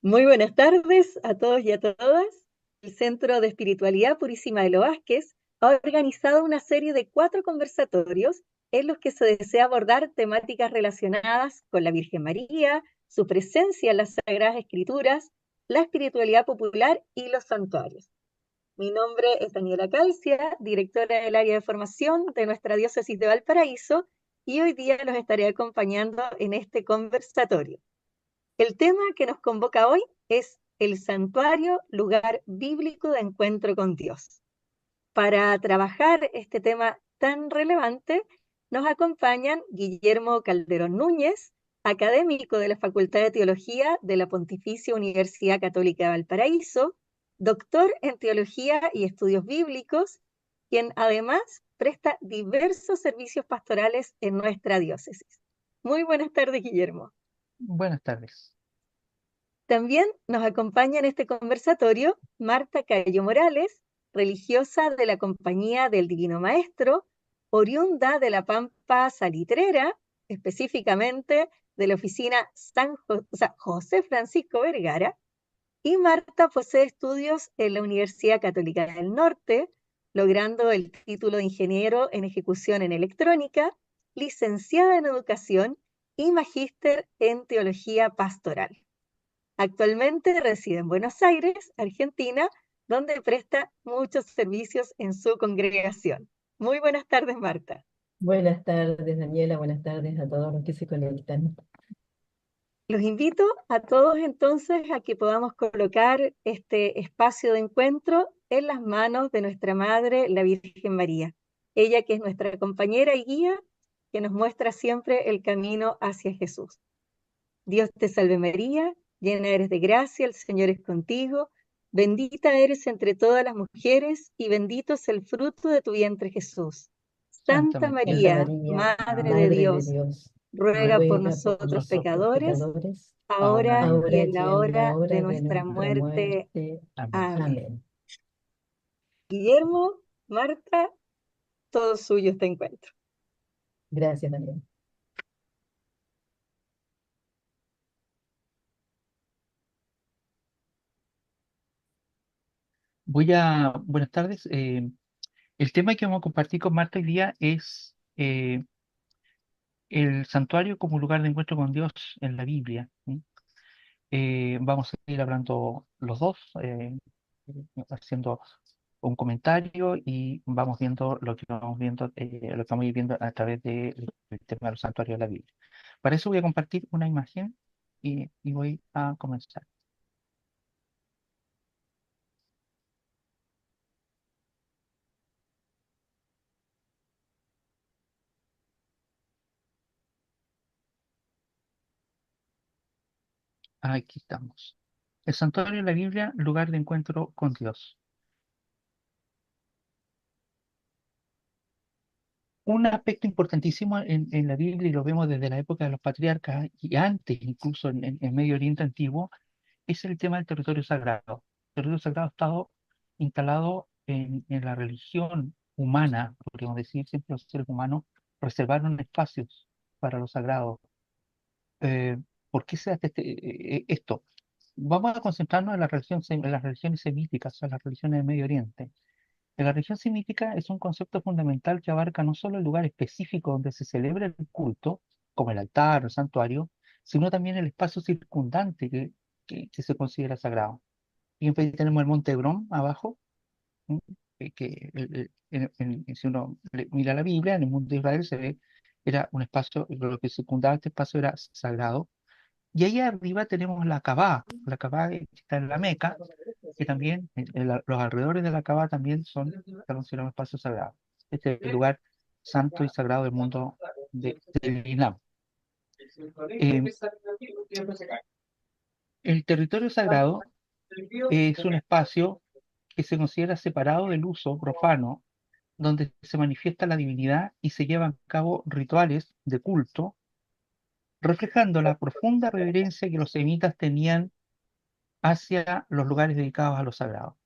Muy buenas tardes a todos y a todas. El Centro de Espiritualidad Purísima de los Vázquez ha organizado una serie de 4 conversatorios en los que se desea abordar temáticas relacionadas con la Virgen María, su presencia en las Sagradas Escrituras, la espiritualidad popular y los santuarios. Mi nombre es Daniela Calcia, directora del área de formación de nuestra diócesis de Valparaíso, y hoy día los estaré acompañando en este conversatorio. El tema que nos convoca hoy es el santuario, lugar bíblico de encuentro con Dios. Para trabajar este tema tan relevante, nos acompañan Guillermo Calderón Núñez, académico de la Facultad de Teología de la Pontificia Universidad Católica de Valparaíso, doctor en Teología y Estudios Bíblicos, quien además presta diversos servicios pastorales en nuestra diócesis. Muy buenas tardes, Guillermo. Buenas tardes. También nos acompaña en este conversatorio Marta Cayo Morales, religiosa de la Compañía del Divino Maestro, oriunda de la Pampa Salitrera, específicamente de la oficina José Francisco Vergara, y Marta posee estudios en la Universidad Católica del Norte, logrando el título de ingeniero en ejecución en electrónica, licenciada en educación y magíster en teología pastoral. Actualmente reside en Buenos Aires, Argentina, donde presta muchos servicios en su congregación. Muy buenas tardes, Marta. Buenas tardes, Daniela. Buenas tardes a todos los que se conectan. Los invito a todos entonces a que podamos colocar este espacio de encuentro en las manos de nuestra Madre, la Virgen María. Ella que es nuestra compañera y guía, que nos muestra siempre el camino hacia Jesús. Dios te salve María, llena eres de gracia, el Señor es contigo, bendita eres entre todas las mujeres y bendito es el fruto de tu vientre Jesús. Santa Santa María, Santa María, María, Madre de Madre de Dios, Dios, ruega por ruega por nosotros nosotros pecadores, pecadores, ahora ahora y en y ahora en y la en la hora de hora de nuestra nuestra muerte. muerte. amén. Amén. Amén. Guillermo, Marta, todo suyo este encuentro. Gracias, Daniela. Buenas tardes. El tema que vamos a compartir con Marta hoy día es el santuario como lugar de encuentro con Dios en la Biblia. ¿Sí? Vamos a ir hablando los dos, haciendo un comentario y vamos viendo lo que vamos viendo, lo que vamos a ir viendo a través del tema de los santuarios de la Biblia. Para eso voy a compartir una imagen y voy a comenzar. Aquí estamos. El santuario en la Biblia, lugar de encuentro con Dios. Un aspecto importantísimo en la Biblia, y lo vemos desde la época de los patriarcas y antes, incluso en Medio Oriente antiguo, es el tema del territorio sagrado. El territorio sagrado ha estado instalado en la religión humana, podríamos decir, siempre los seres humanos reservaron espacios para lo sagrado. Eh, ¿Por qué se hace esto? Vamos a concentrarnos en en las religiones semíticas, o sea, las religiones del Medio Oriente. La religión semítica es un concepto fundamental que abarca no solo el lugar específico donde se celebra el culto, como el altar o el santuario, sino también el espacio circundante que se considera sagrado. Y ahí tenemos el monte Hebrón abajo, ¿sí? Si uno mira la Biblia, en el mundo de Israel se ve, era un espacio, lo que circundaba este espacio era sagrado. Y ahí arriba tenemos la Kabá que está en la Meca, que también los alrededores de la Kabá también están considerados espacios sagrados. Este es el lugar santo y sagrado del mundo del Islam. Eh, el territorio sagrado es un espacio que se considera separado del uso profano, donde se manifiesta la divinidad y se llevan a cabo rituales de culto, reflejando la profunda reverencia que los semitas tenían hacia los lugares dedicados a lo sagrado.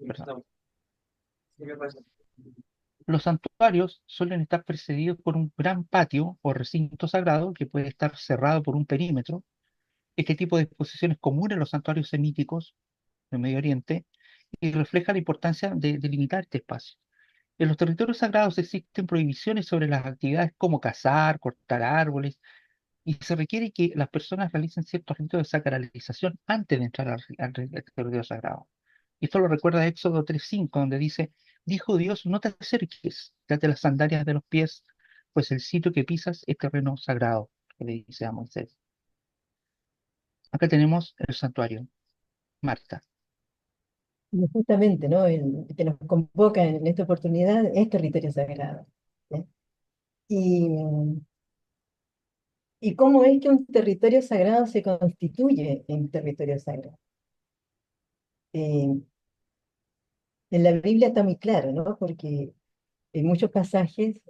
Perdón. Los santuarios suelen estar precedidos por un gran patio o recinto sagrado que puede estar cerrado por un perímetro, este tipo de exposición es común en los santuarios semíticos del Medio Oriente y refleja la importancia de limitar este espacio. En los territorios sagrados existen prohibiciones sobre las actividades como cazar, cortar árboles, y se requiere que las personas realicen ciertos ritos de sacralización antes de entrar al territorio sagrado. Y esto lo recuerda Éxodo 3:5, donde dice, dijo Dios, no te acerques, date las sandalias de los pies, pues el sitio que pisas es terreno sagrado, que le dice a Moisés. Acá tenemos el santuario, Marta. Y justamente, ¿no? El que nos convoca en esta oportunidad es territorio sagrado. ¿Ya? Y, y cómo es que un territorio sagrado se constituye en territorio sagrado. Eh, en la Biblia está muy claro, ¿no? Porque en muchos pasajes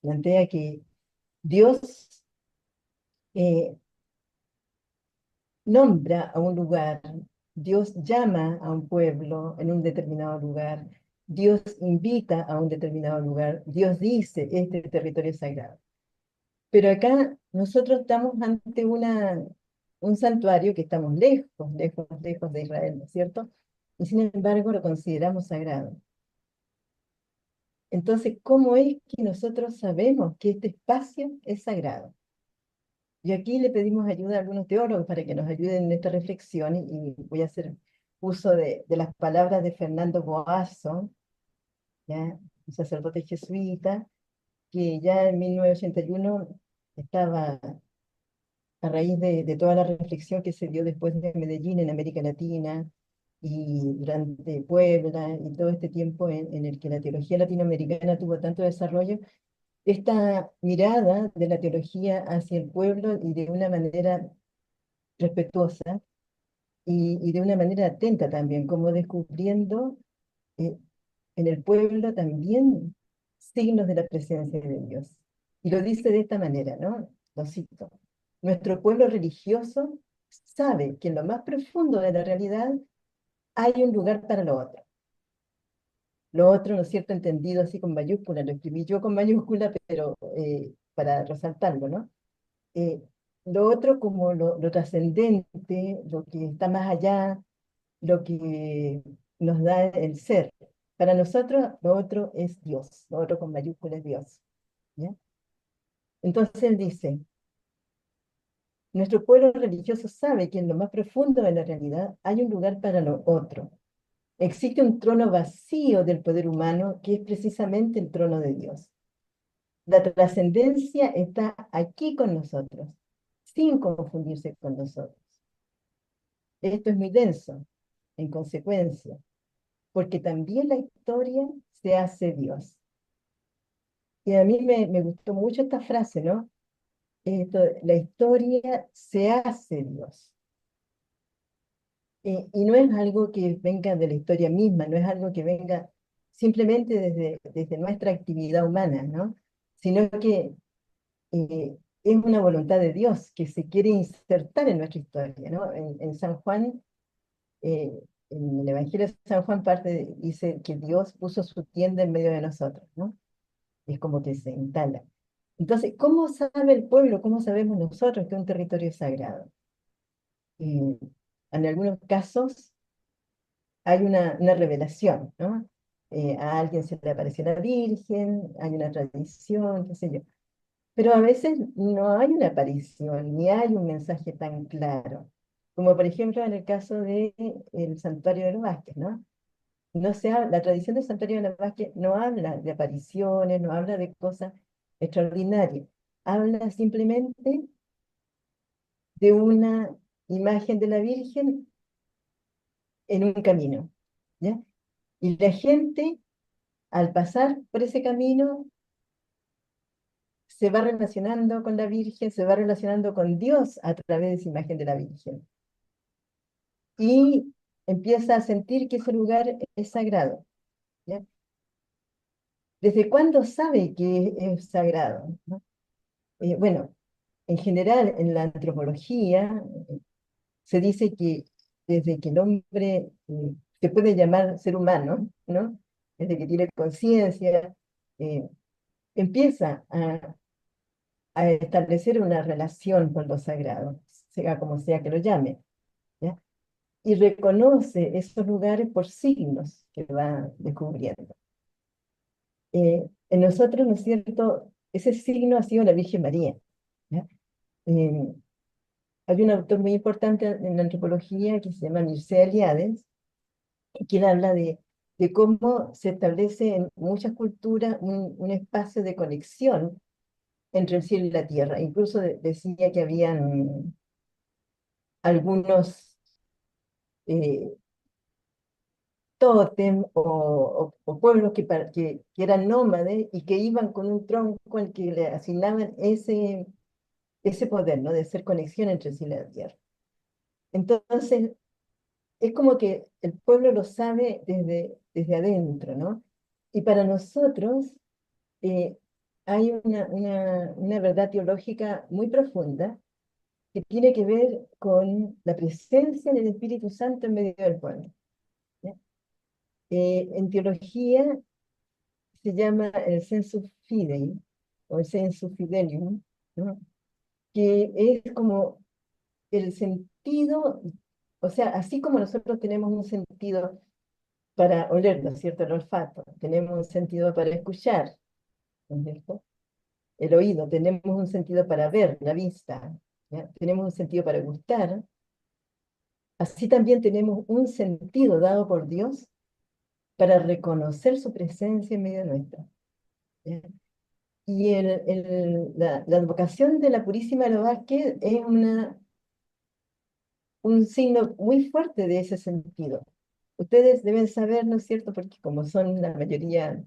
plantea que Dios eh, nombra a un lugar, Dios llama a un pueblo en un determinado lugar, Dios invita a un determinado lugar, Dios dice, este territorio es sagrado. Pero acá nosotros estamos ante un santuario que estamos lejos, lejos, lejos de Israel, ¿no es cierto? Y sin embargo lo consideramos sagrado. Entonces, ¿cómo es que nosotros sabemos que este espacio es sagrado? Y aquí le pedimos ayuda a algunos teólogos para que nos ayuden en esta reflexión y voy a hacer uso de las palabras de Fernando Boasso, ¿ya? Un sacerdote jesuita, que ya en 1981 estaba a raíz de toda la reflexión que se dio después de Medellín en América Latina y durante Puebla y todo este tiempo en el que la teología latinoamericana tuvo tanto desarrollo, esta mirada de la teología hacia el pueblo y de una manera respetuosa y de una manera atenta también, como descubriendo eh, en el pueblo también signos de la presencia de Dios. Y lo dice de esta manera, ¿no? Lo cito. Nuestro pueblo religioso sabe que en lo más profundo de la realidad hay un lugar para lo otro. Lo otro, ¿no es cierto?, entendido así con mayúscula, lo escribí yo con mayúscula, pero para resaltarlo, ¿no? Eh, lo otro como lo trascendente, lo que está más allá, lo que nos da el ser. Para nosotros, lo otro es Dios, lo otro con mayúsculas es Dios. ¿Ya? Entonces él dice, nuestro pueblo religioso sabe que en lo más profundo de la realidad hay un lugar para lo otro. Existe un trono vacío del poder humano que es precisamente el trono de Dios. La trascendencia está aquí con nosotros, sin confundirse con nosotros. Esto es muy denso, en consecuencia, porque también la historia se hace Dios. Y a mí me gustó mucho esta frase, ¿no? La historia se hace Dios. Y no es algo que venga de la historia misma, no es algo que venga simplemente desde nuestra actividad humana, ¿no? Sino que es una voluntad de Dios que se quiere insertar en nuestra historia, ¿no? En San Juan, eh, en el Evangelio de San Juan dice que Dios puso su tienda en medio de nosotros, ¿no? Es como que se instala. Entonces, ¿cómo sabe el pueblo, cómo sabemos nosotros que un territorio es sagrado? Eh, en algunos casos hay una revelación, ¿no? A alguien se le apareció la Virgen, hay una tradición, qué sé yo. Pero a veces no hay una aparición, ni hay un mensaje tan claro. Como por ejemplo en el caso del Santuario de los Vázquez, ¿no? La tradición del Santuario de los Vázquez no habla de apariciones, no habla de cosas extraordinarias. Habla simplemente de una imagen de la Virgen en un camino, ¿ya? Y la gente, al pasar por ese camino, se va relacionando con la Virgen, se va relacionando con Dios a través de esa imagen de la Virgen. Y empieza a sentir que ese lugar es sagrado, ¿ya? ¿Desde cuándo sabe que es sagrado? ¿No? Bueno, en general en la antropología se dice que desde que el hombre se puede llamar ser humano, ¿no? Desde que tiene conciencia, eh, empieza a establecer una relación con lo sagrado, sea como sea que lo llame, ¿ya? Y reconoce esos lugares por signos que va descubriendo. En nosotros, ¿no es cierto? Ese signo ha sido la Virgen María, ¿ya? Eh, Hay un autor muy importante en la antropología que se llama Mircea Eliades, que él habla de cómo se establece en muchas culturas un espacio de conexión entre el cielo y la tierra. Incluso decía que habían algunos eh, tótem o pueblos que eran nómades y que iban con un tronco al que le asignaban ese poder, ¿no? De hacer conexión entre el cielo y la tierra. Entonces, es como que el pueblo lo sabe desde adentro, ¿no? Y para nosotros eh, hay una verdad teológica muy profunda que tiene que ver con la presencia del Espíritu Santo en medio del pueblo, ¿ya? En teología se llama el sensus fidei o el sensus fidelium, ¿no? Que es como el sentido, o sea, así como nosotros tenemos un sentido para oler, ¿no es cierto? El olfato, tenemos un sentido para escuchar, ¿no es cierto? El oído, tenemos un sentido para ver, la vista, ¿ya? Tenemos un sentido para gustar, así también tenemos un sentido dado por Dios para reconocer su presencia en medio nuestro, ¿ya? Y la advocación de la Purísima de los Vázquez es un signo muy fuerte de ese sentido. Ustedes deben saber, ¿no es cierto? Porque como son la mayoría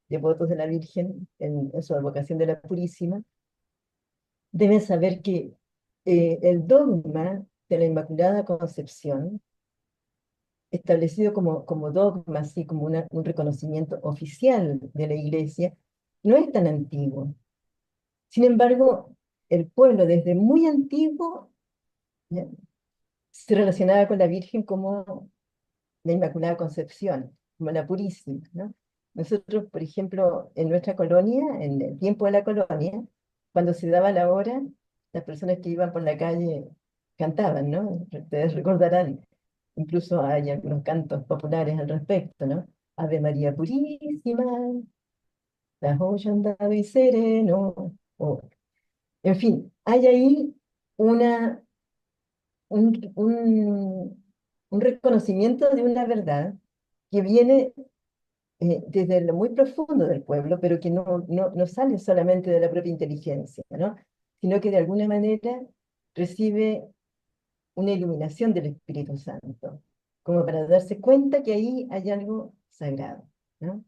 devotos de la Virgen en su advocación de la Purísima, deben saber que el dogma de la Inmaculada Concepción, establecido como dogma, así como un reconocimiento oficial de la Iglesia, no es tan antiguo. Sin embargo, el pueblo desde muy antiguo, ¿ya?, se relacionaba con la Virgen como la Inmaculada Concepción, como la Purísima, ¿no? Nosotros, por ejemplo, en nuestra colonia, en el tiempo de la colonia, cuando se daba la hora, las personas que iban por la calle cantaban, ¿no? Ustedes recordarán, incluso hay algunos cantos populares al respecto, ¿no? Ave María Purísima, las hoy andado y sereno, en fin, hay ahí una, un reconocimiento de una verdad que viene desde lo muy profundo del pueblo, pero que no sale solamente de la propia inteligencia, ¿no? Sino que de alguna manera recibe una iluminación del Espíritu Santo, como para darse cuenta que ahí hay algo sagrado, ¿no?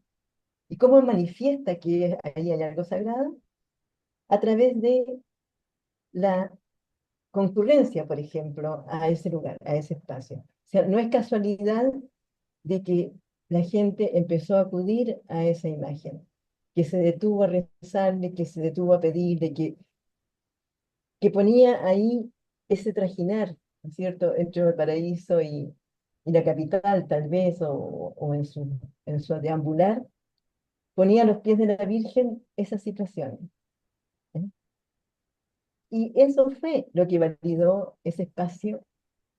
¿Y cómo manifiesta que ahí hay algo sagrado? A través de la concurrencia, por ejemplo, a ese lugar, a ese espacio. O sea, no es casualidad de que la gente empezó a acudir a esa imagen, que se detuvo a rezarle, que se detuvo a pedirle, que ponía ahí ese trajinar, ¿no es cierto?, entre el paraíso y la capital, tal vez, o en su deambular, ponía a los pies de la Virgen esa situación, ¿eh? Y eso fue lo que validó ese espacio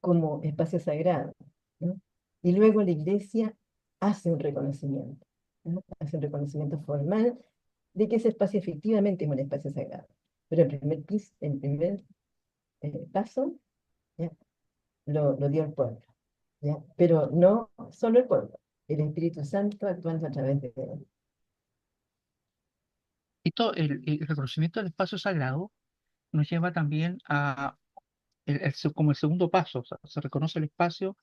como espacio sagrado, ¿no? Y luego la Iglesia hace un reconocimiento, ¿no? Hace un reconocimiento formal de que ese espacio efectivamente es un espacio sagrado. Pero el primer paso, ¿ya?, lo dio el pueblo, ¿ya? Pero no solo el pueblo, el Espíritu Santo actuando a través de él. El reconocimiento del espacio sagrado nos lleva también a como el segundo paso. O sea, se reconoce el espacio,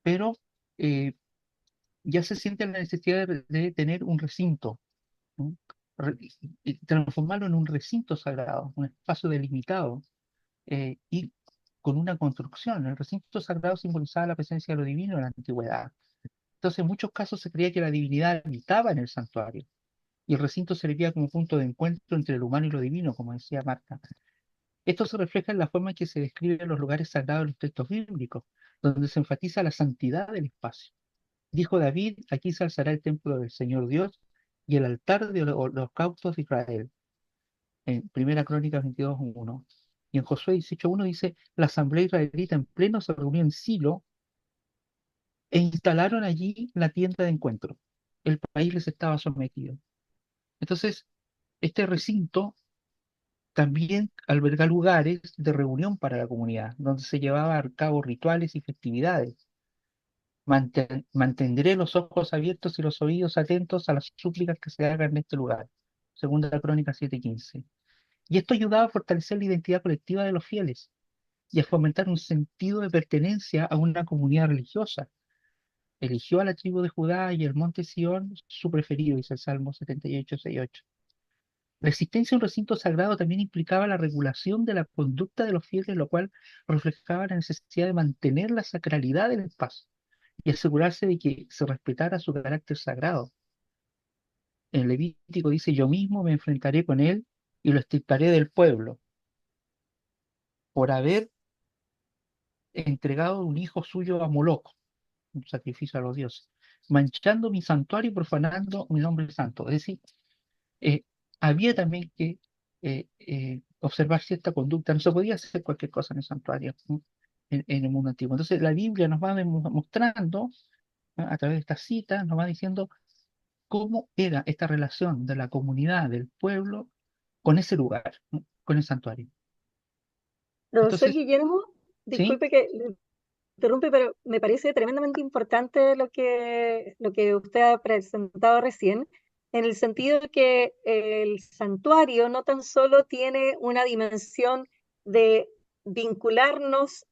pero eh, ya se siente la necesidad de tener un recinto, ¿no? Y transformarlo en un recinto sagrado, un espacio delimitado, y con una construcción. El recinto sagrado simbolizaba la presencia de lo divino en la antigüedad. Entonces, en muchos casos se creía que la divinidad habitaba en el santuario, y el recinto servía como punto de encuentro entre lo humano y lo divino, como decía Marta. Esto se refleja en la forma en que se describen los lugares sagrados de los textos bíblicos, donde se enfatiza la santidad del espacio. Dijo David: aquí se alzará el templo del Señor Dios y el altar de los holocaustos de Israel. en Primera Crónica 22:1. Y en Josué 18:1 dice, la asamblea israelita en pleno se reunió en Silo e instalaron allí la tienda de encuentro. El país les estaba sometido. Entonces, este recinto también alberga lugares de reunión para la comunidad, donde se llevaban a cabo rituales y festividades. Mantendré los ojos abiertos y los oídos atentos a las súplicas que se hagan en este lugar. Segunda Crónica 7:15. Y esto ayudaba a fortalecer la identidad colectiva de los fieles y a fomentar un sentido de pertenencia a una comunidad religiosa. Eligió a la tribu de Judá y el monte Sión su preferido, dice el Salmo 78:6-8. La existencia de un recinto sagrado también implicaba la regulación de la conducta de los fieles, lo cual reflejaba la necesidad de mantener la sacralidad del espacio y asegurarse de que se respetara su carácter sagrado. En Levítico dice, yo mismo me enfrentaré con él y lo extirparé del pueblo por haber entregado un hijo suyo a Moloc, un sacrificio a los dioses, manchando mi santuario y profanando mi nombre santo. Es decir, eh, había también que observar cierta conducta, no se podía hacer cualquier cosa en el santuario, ¿no? En el mundo antiguo. Entonces la Biblia nos va mostrando, ¿no? A través de estas citas, nos va diciendo cómo era esta relación de la comunidad, del pueblo, con ese lugar, ¿no? Con el santuario. Profesor Entonces, Guillermo, ¿sí? disculpe que le interrumpe, pero me parece tremendamente importante lo que usted ha presentado recién, en el sentido de que el santuario no tan solo tiene una dimensión de vincularnos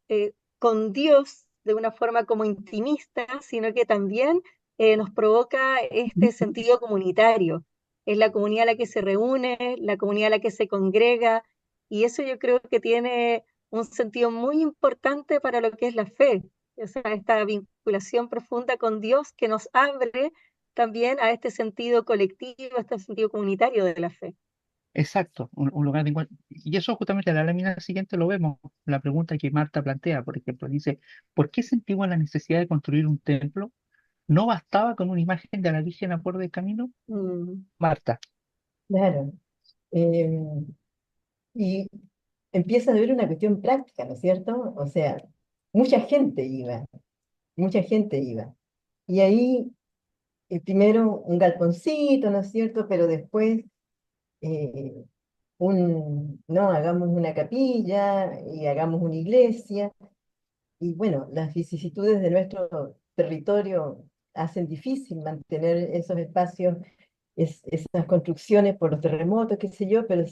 con Dios de una forma como intimista, sino que también nos provoca este sentido comunitario. Es la comunidad a la que se reúne, la comunidad a la que se congrega, y eso yo creo que tiene un sentido muy importante para lo que es la fe, o sea, esta vinculación profunda con Dios que nos abre también a este sentido colectivo, a este sentido comunitario de la fe. Exacto, un lugar de encuentro. Y eso justamente en la lámina siguiente lo vemos, la pregunta que Marta plantea, por ejemplo, dice, ¿por qué sentimos la necesidad de construir un templo? ¿No bastaba con una imagen de la Virgen a borde del camino? Mm. Marta, Claro. Eh, y empieza a haber una cuestión práctica, ¿no es cierto? O sea, mucha gente iba, mucha gente iba. Y ahí, primero un galponcito, ¿no es cierto? Pero después, eh, no, hagamos una capilla y hagamos una iglesia. Y bueno, las vicisitudes de nuestro territorio hacen difícil mantener esos espacios, esas construcciones por los terremotos, qué sé yo, pero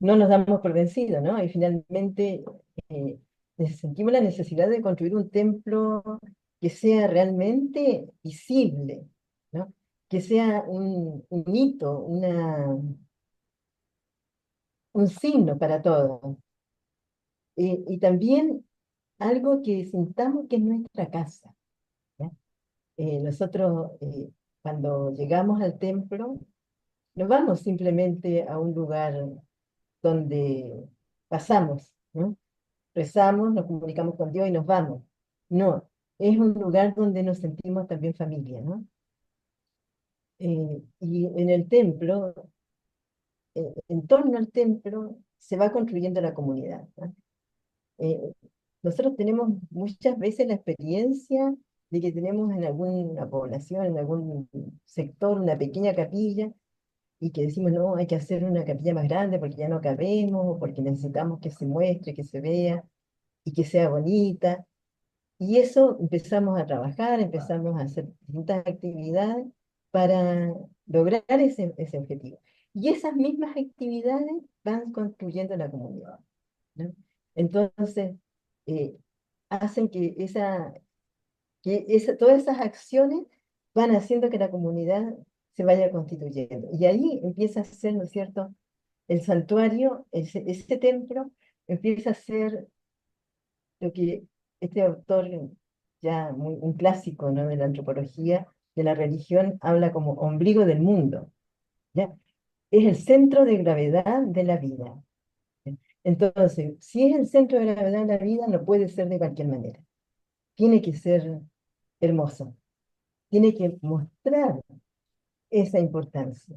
no nos damos por vencidos, ¿no? Y finalmente eh, sentimos la necesidad de construir un templo que sea realmente visible, ¿no? Que sea un hito, un signo para todos. Y también algo que sintamos que es nuestra casa, ¿ya? Nosotros, cuando llegamos al templo, no vamos simplemente a un lugar donde pasamos, ¿no? Rezamos, nos comunicamos con Dios y nos vamos. No, es un lugar donde nos sentimos también familia, ¿no? Y en el templo, en torno al templo, se va construyendo la comunidad, ¿no? Eh, Nosotros tenemos muchas veces la experiencia de que tenemos en alguna población, en algún sector, una pequeña capilla, y que decimos, no, hay que hacer una capilla más grande porque ya no cabemos, o porque necesitamos que se muestre, que se vea y que sea bonita. Y eso empezamos a trabajar, empezamos a hacer distintas actividades para lograr ese objetivo. Y esas mismas actividades van construyendo la comunidad, ¿no? Entonces, eh, hacen todas esas acciones van haciendo que la comunidad se vaya constituyendo. Y ahí empieza a ser, ¿no es cierto?, el santuario, ese templo, empieza a ser lo que este autor, ya un clásico, ¿no?, de la antropología, de la religión, habla como ombligo del mundo, ¿ya? Es el centro de gravedad de la vida. Entonces, si es el centro de gravedad de la vida, no puede ser de cualquier manera. Tiene que ser hermoso, tiene que mostrar esa importancia.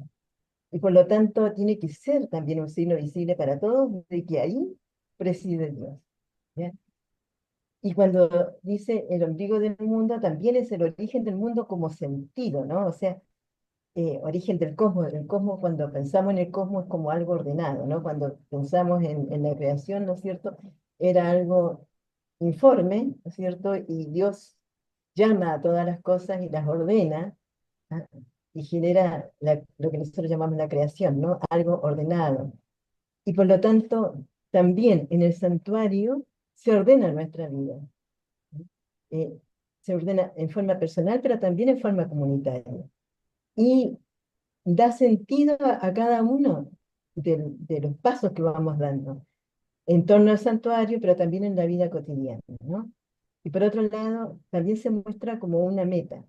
Y por lo tanto tiene que ser también un signo visible para todos de que ahí preside Dios. ¿Ya? Y cuando dice el ombligo del mundo, también es el origen del mundo como sentido, ¿no? O sea, origen del cosmos. El cosmos, cuando pensamos en el cosmos, es como algo ordenado, ¿no? Cuando pensamos en la creación, ¿no es cierto? Era algo informe, ¿no es cierto? Y Dios llama a todas las cosas y las ordena, ¿ah? Y genera lo que nosotros llamamos la creación, ¿no? Algo ordenado. Y por lo tanto, también en el santuario se ordena nuestra vida. eh, Se ordena en forma personal, pero también en forma comunitaria. Y da sentido a cada uno de los pasos que vamos dando en torno al santuario, pero también en la vida cotidiana, ¿no? Y por otro lado, también se muestra como una meta,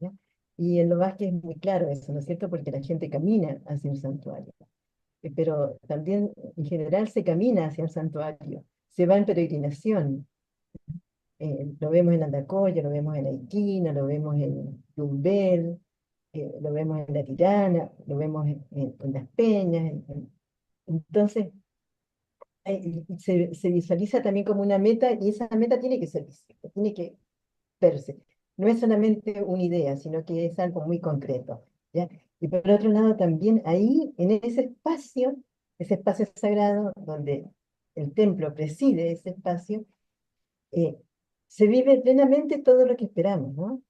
¿ya? Y en lo Vázquez es muy claro eso, ¿no es cierto? Porque la gente camina hacia un santuario, pero también en general se camina hacia el santuario, se va en peregrinación. Lo vemos en Andacoya, lo vemos en Aiquina, lo vemos en Yumbel, lo vemos en La Tirana, lo vemos en Las Peñas. Entonces, se visualiza también como una meta y esa meta tiene que ser visible, tiene que verse. No es solamente una idea, sino que es algo muy concreto, ¿ya? Y por otro lado, también ahí, en ese espacio sagrado donde el templo preside ese espacio, eh, se vive plenamente todo lo que esperamos, ¿no?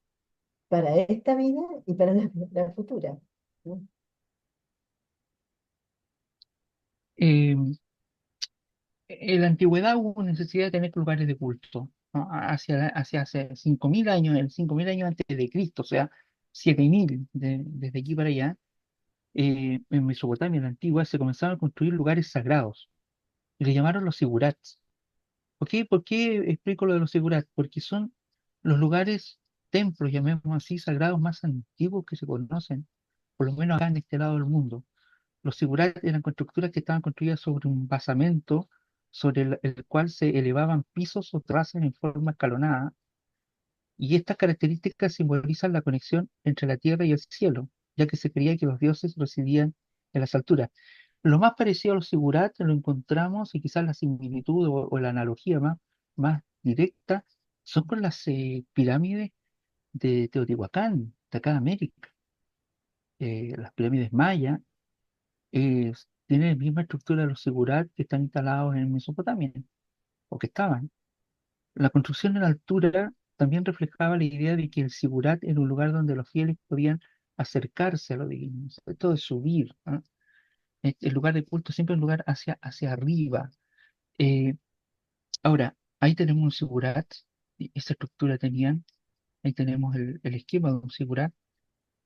Para esta vida y para la futura, ¿no? Eh, en la antigüedad hubo necesidad de tener lugares de culto, ¿no? Hacia hace 5.000 años, el 5.000 años antes de Cristo, o sea, 7.000 desde aquí para allá, en Mesopotamia, en la antigua, se comenzaron a construir lugares sagrados y le llamaron los sigurats. ¿Por qué explico lo de los sigurats? Porque son los lugares, templos, llamemos así, sagrados más antiguos que se conocen, por lo menos acá en este lado del mundo. Los sigurats eran estructuras que estaban construidas sobre un basamento sobre el cual se elevaban pisos o trazas en forma escalonada, y estas características simbolizan la conexión entre la tierra y el cielo, ya que se creía que los dioses residían en las alturas. Lo más parecido a los sigurats lo encontramos, y quizás la similitud o la analogía más directa, son con las pirámides de Teotihuacán, de acá de América. Las pirámides mayas tienen la misma estructura de los sigurats que están instalados en Mesopotamia, o que estaban. La construcción en altura también reflejaba la idea de que el sigurat era un lugar donde los fieles podían acercarse a lo divino, sobre todo de subir, ¿no? El lugar de culto siempre es un lugar hacia arriba. Eh, Ahora, ahí tenemos un sigurat, y esa estructura tenían, ahí tenemos el esquema de un sigurat,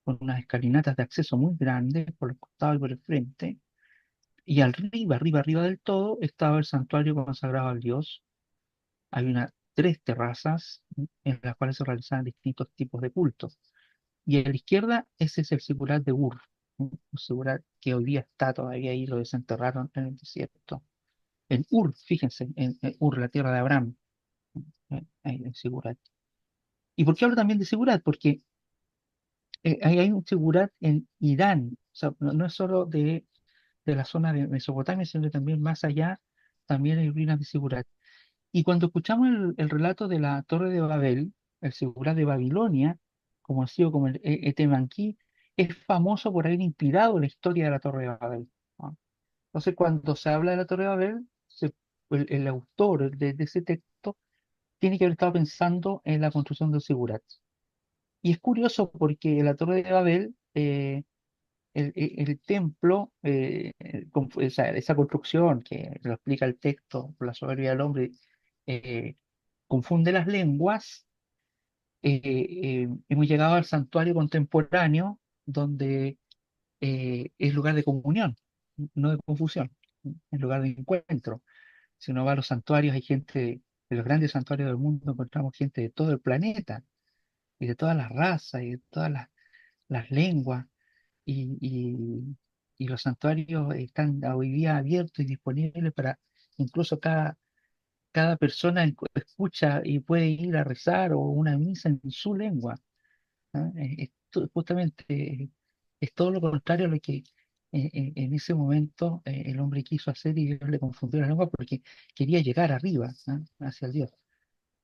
con unas escalinatas de acceso muy grandes por los costados y por el frente, y arriba del todo, estaba el santuario consagrado al dios. Hay tres terrazas en las cuales se realizaban distintos tipos de cultos. Y a la izquierda, ese es el sigurat de Ur, un sigurat que hoy día está todavía ahí, lo desenterraron en el desierto. En Ur, fíjense, en Ur, la tierra de Abraham, ahí el sigurat. ¿Y por qué hablo también de sigurat? Porque ahí hay un sigurat en Irán, o sea, no es solo de la zona de Mesopotamia, sino que también más allá, también hay ruinas de sigurat. Y cuando escuchamos el relato de la Torre de Babel, el Sigurat de Babilonia, conocido como el Etemanquí, es famoso por haber inspirado la historia de la Torre de Babel, ¿no? Entonces, cuando se habla de la Torre de Babel, el autor de ese texto tiene que haber estado pensando en la construcción del Sigurat. Y es curioso porque en la Torre de Babel, el templo, esa construcción que lo explica el texto por la soberbia del hombre, eh, confunde las lenguas. Hemos llegado al santuario contemporáneo donde es lugar de comunión, no de confusión, es lugar de encuentro. Si uno va a los santuarios, hay gente de los grandes santuarios del mundo, encontramos gente de todo el planeta y de todas las razas y de todas las lenguas, y, y- y los santuarios están hoy día abiertos y disponibles para incluso cada persona escucha y puede ir a rezar o una misa en su lengua, ¿ah? Justamente es todo lo contrario a lo que en ese momento el hombre quiso hacer y Dios le confundió la lengua porque quería llegar arriba, ¿ah? Hacia el Dios.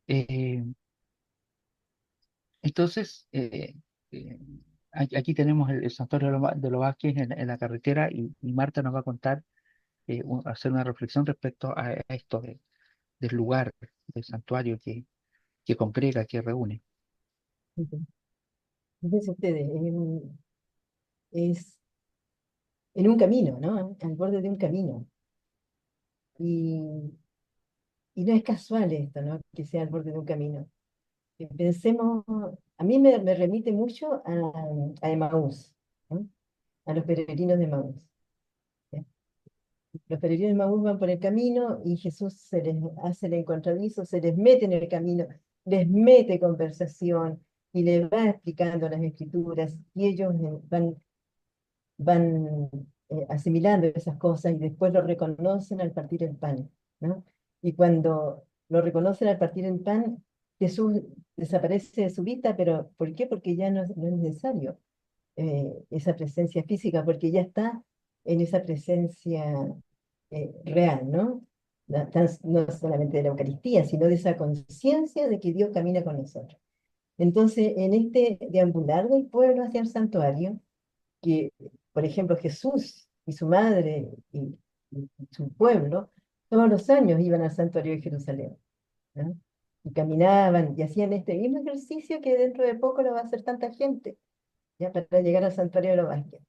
Eh, entonces, eh, aquí tenemos el santuario de los Vázquez en la carretera y Marta nos va a contar, hacer una reflexión respecto a esto del lugar, del santuario que congrega, que reúne. Fíjense ustedes, es en un camino, ¿no? Al borde de un camino. Y, y no es casual esto, ¿no? Que sea al borde de un camino. Pensemos, a mí me remite mucho a Emaús, ¿no? A los peregrinos de Emaús. ¿Ya? Los peregrinos de Emaús van por el camino y Jesús se les hace el encontradizo, se les mete en el camino, les mete conversación y les va explicando las escrituras y ellos van asimilando esas cosas y después lo reconocen al partir el pan, ¿no? Y cuando lo reconocen al partir el pan, Jesús desaparece de su vista, pero ¿por qué? Porque ya no es necesario esa presencia física, porque ya está en esa presencia real, ¿no? No solamente de la Eucaristía, sino de esa conciencia de que Dios camina con nosotros. Entonces, en este deambular del pueblo hacia el santuario, que, por ejemplo, Jesús y su madre y su pueblo, todos los años iban al santuario de Jerusalén, ¿no? Y caminaban y hacían este mismo ejercicio que dentro de poco lo va a hacer tanta gente, ya para llegar al santuario de los Vázquez.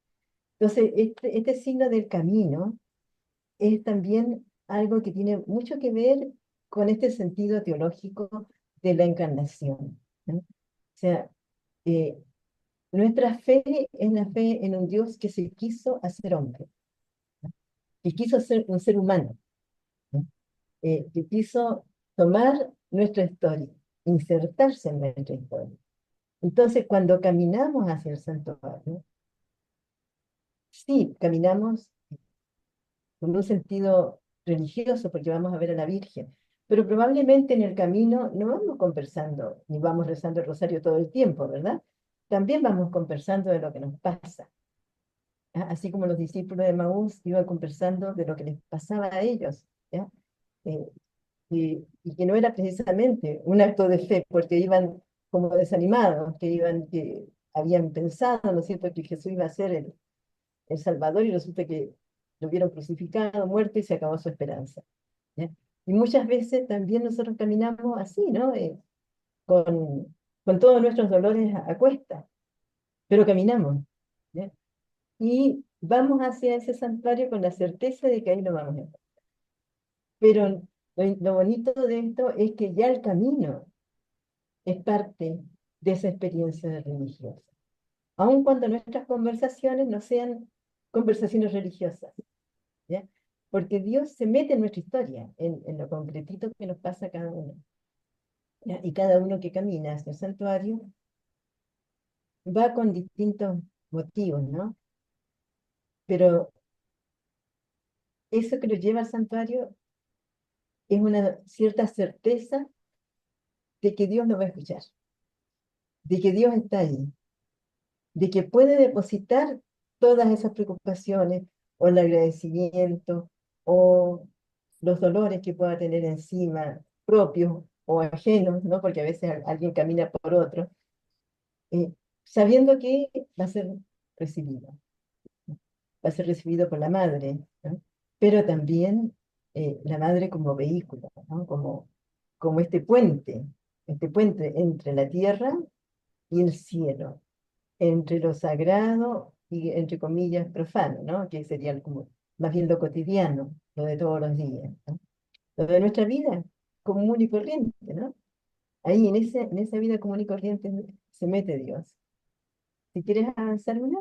Entonces, este signo del camino es también algo que tiene mucho que ver con este sentido teológico de la encarnación, ¿no? O sea, eh, nuestra fe es la fe en un Dios que se quiso hacer hombre, que quiso ser un ser humano, ¿no? Que quiso tomar nuestra historia, insertarse en nuestra historia. Entonces, cuando caminamos hacia el santuario, sí, caminamos con un sentido religioso porque vamos a ver a la Virgen, pero probablemente en el camino no vamos conversando, ni vamos rezando el rosario todo el tiempo, ¿verdad? También vamos conversando de lo que nos pasa. Así como los discípulos de Maús iban conversando de lo que les pasaba a ellos, ¿ya? Eh, y que no era precisamente un acto de fe, porque iban como desanimados, que habían pensado, ¿no es cierto?, que Jesús iba a ser el Salvador y resulta que lo vieron crucificado, muerto y se acabó su esperanza, ¿ya? Y muchas veces también nosotros caminamos así, ¿no? Con todos nuestros dolores a cuesta, pero caminamos, ¿ya? Y vamos hacia ese santuario con la certeza de que ahí lo vamos a encontrar. Pero lo bonito de esto es que ya el camino es parte de esa experiencia de religiosa, aun cuando nuestras conversaciones no sean conversaciones religiosas, ¿ya? Porque Dios se mete en nuestra historia, en lo concretito que nos pasa a cada uno, ¿ya? Y cada uno que camina hacia el santuario va con distintos motivos, ¿no? Pero eso que lo lleva al santuario es una cierta certeza de que Dios nos va a escuchar, de que Dios está ahí, de que puede depositar todas esas preocupaciones o el agradecimiento o los dolores que pueda tener encima, propios o ajenos, ¿no? Porque a veces alguien camina por otro, eh, sabiendo que va a ser recibido, va a ser recibido por la madre, ¿no? Pero también la madre como vehículo, ¿no? Como este puente entre la tierra y el cielo, entre lo sagrado y, entre comillas, profano, ¿no? Que sería como más bien lo cotidiano, lo de todos los días, ¿no? Lo de nuestra vida común y corriente, ¿no? Ahí en esa vida común y corriente se mete Dios. Si quieres avanzar una,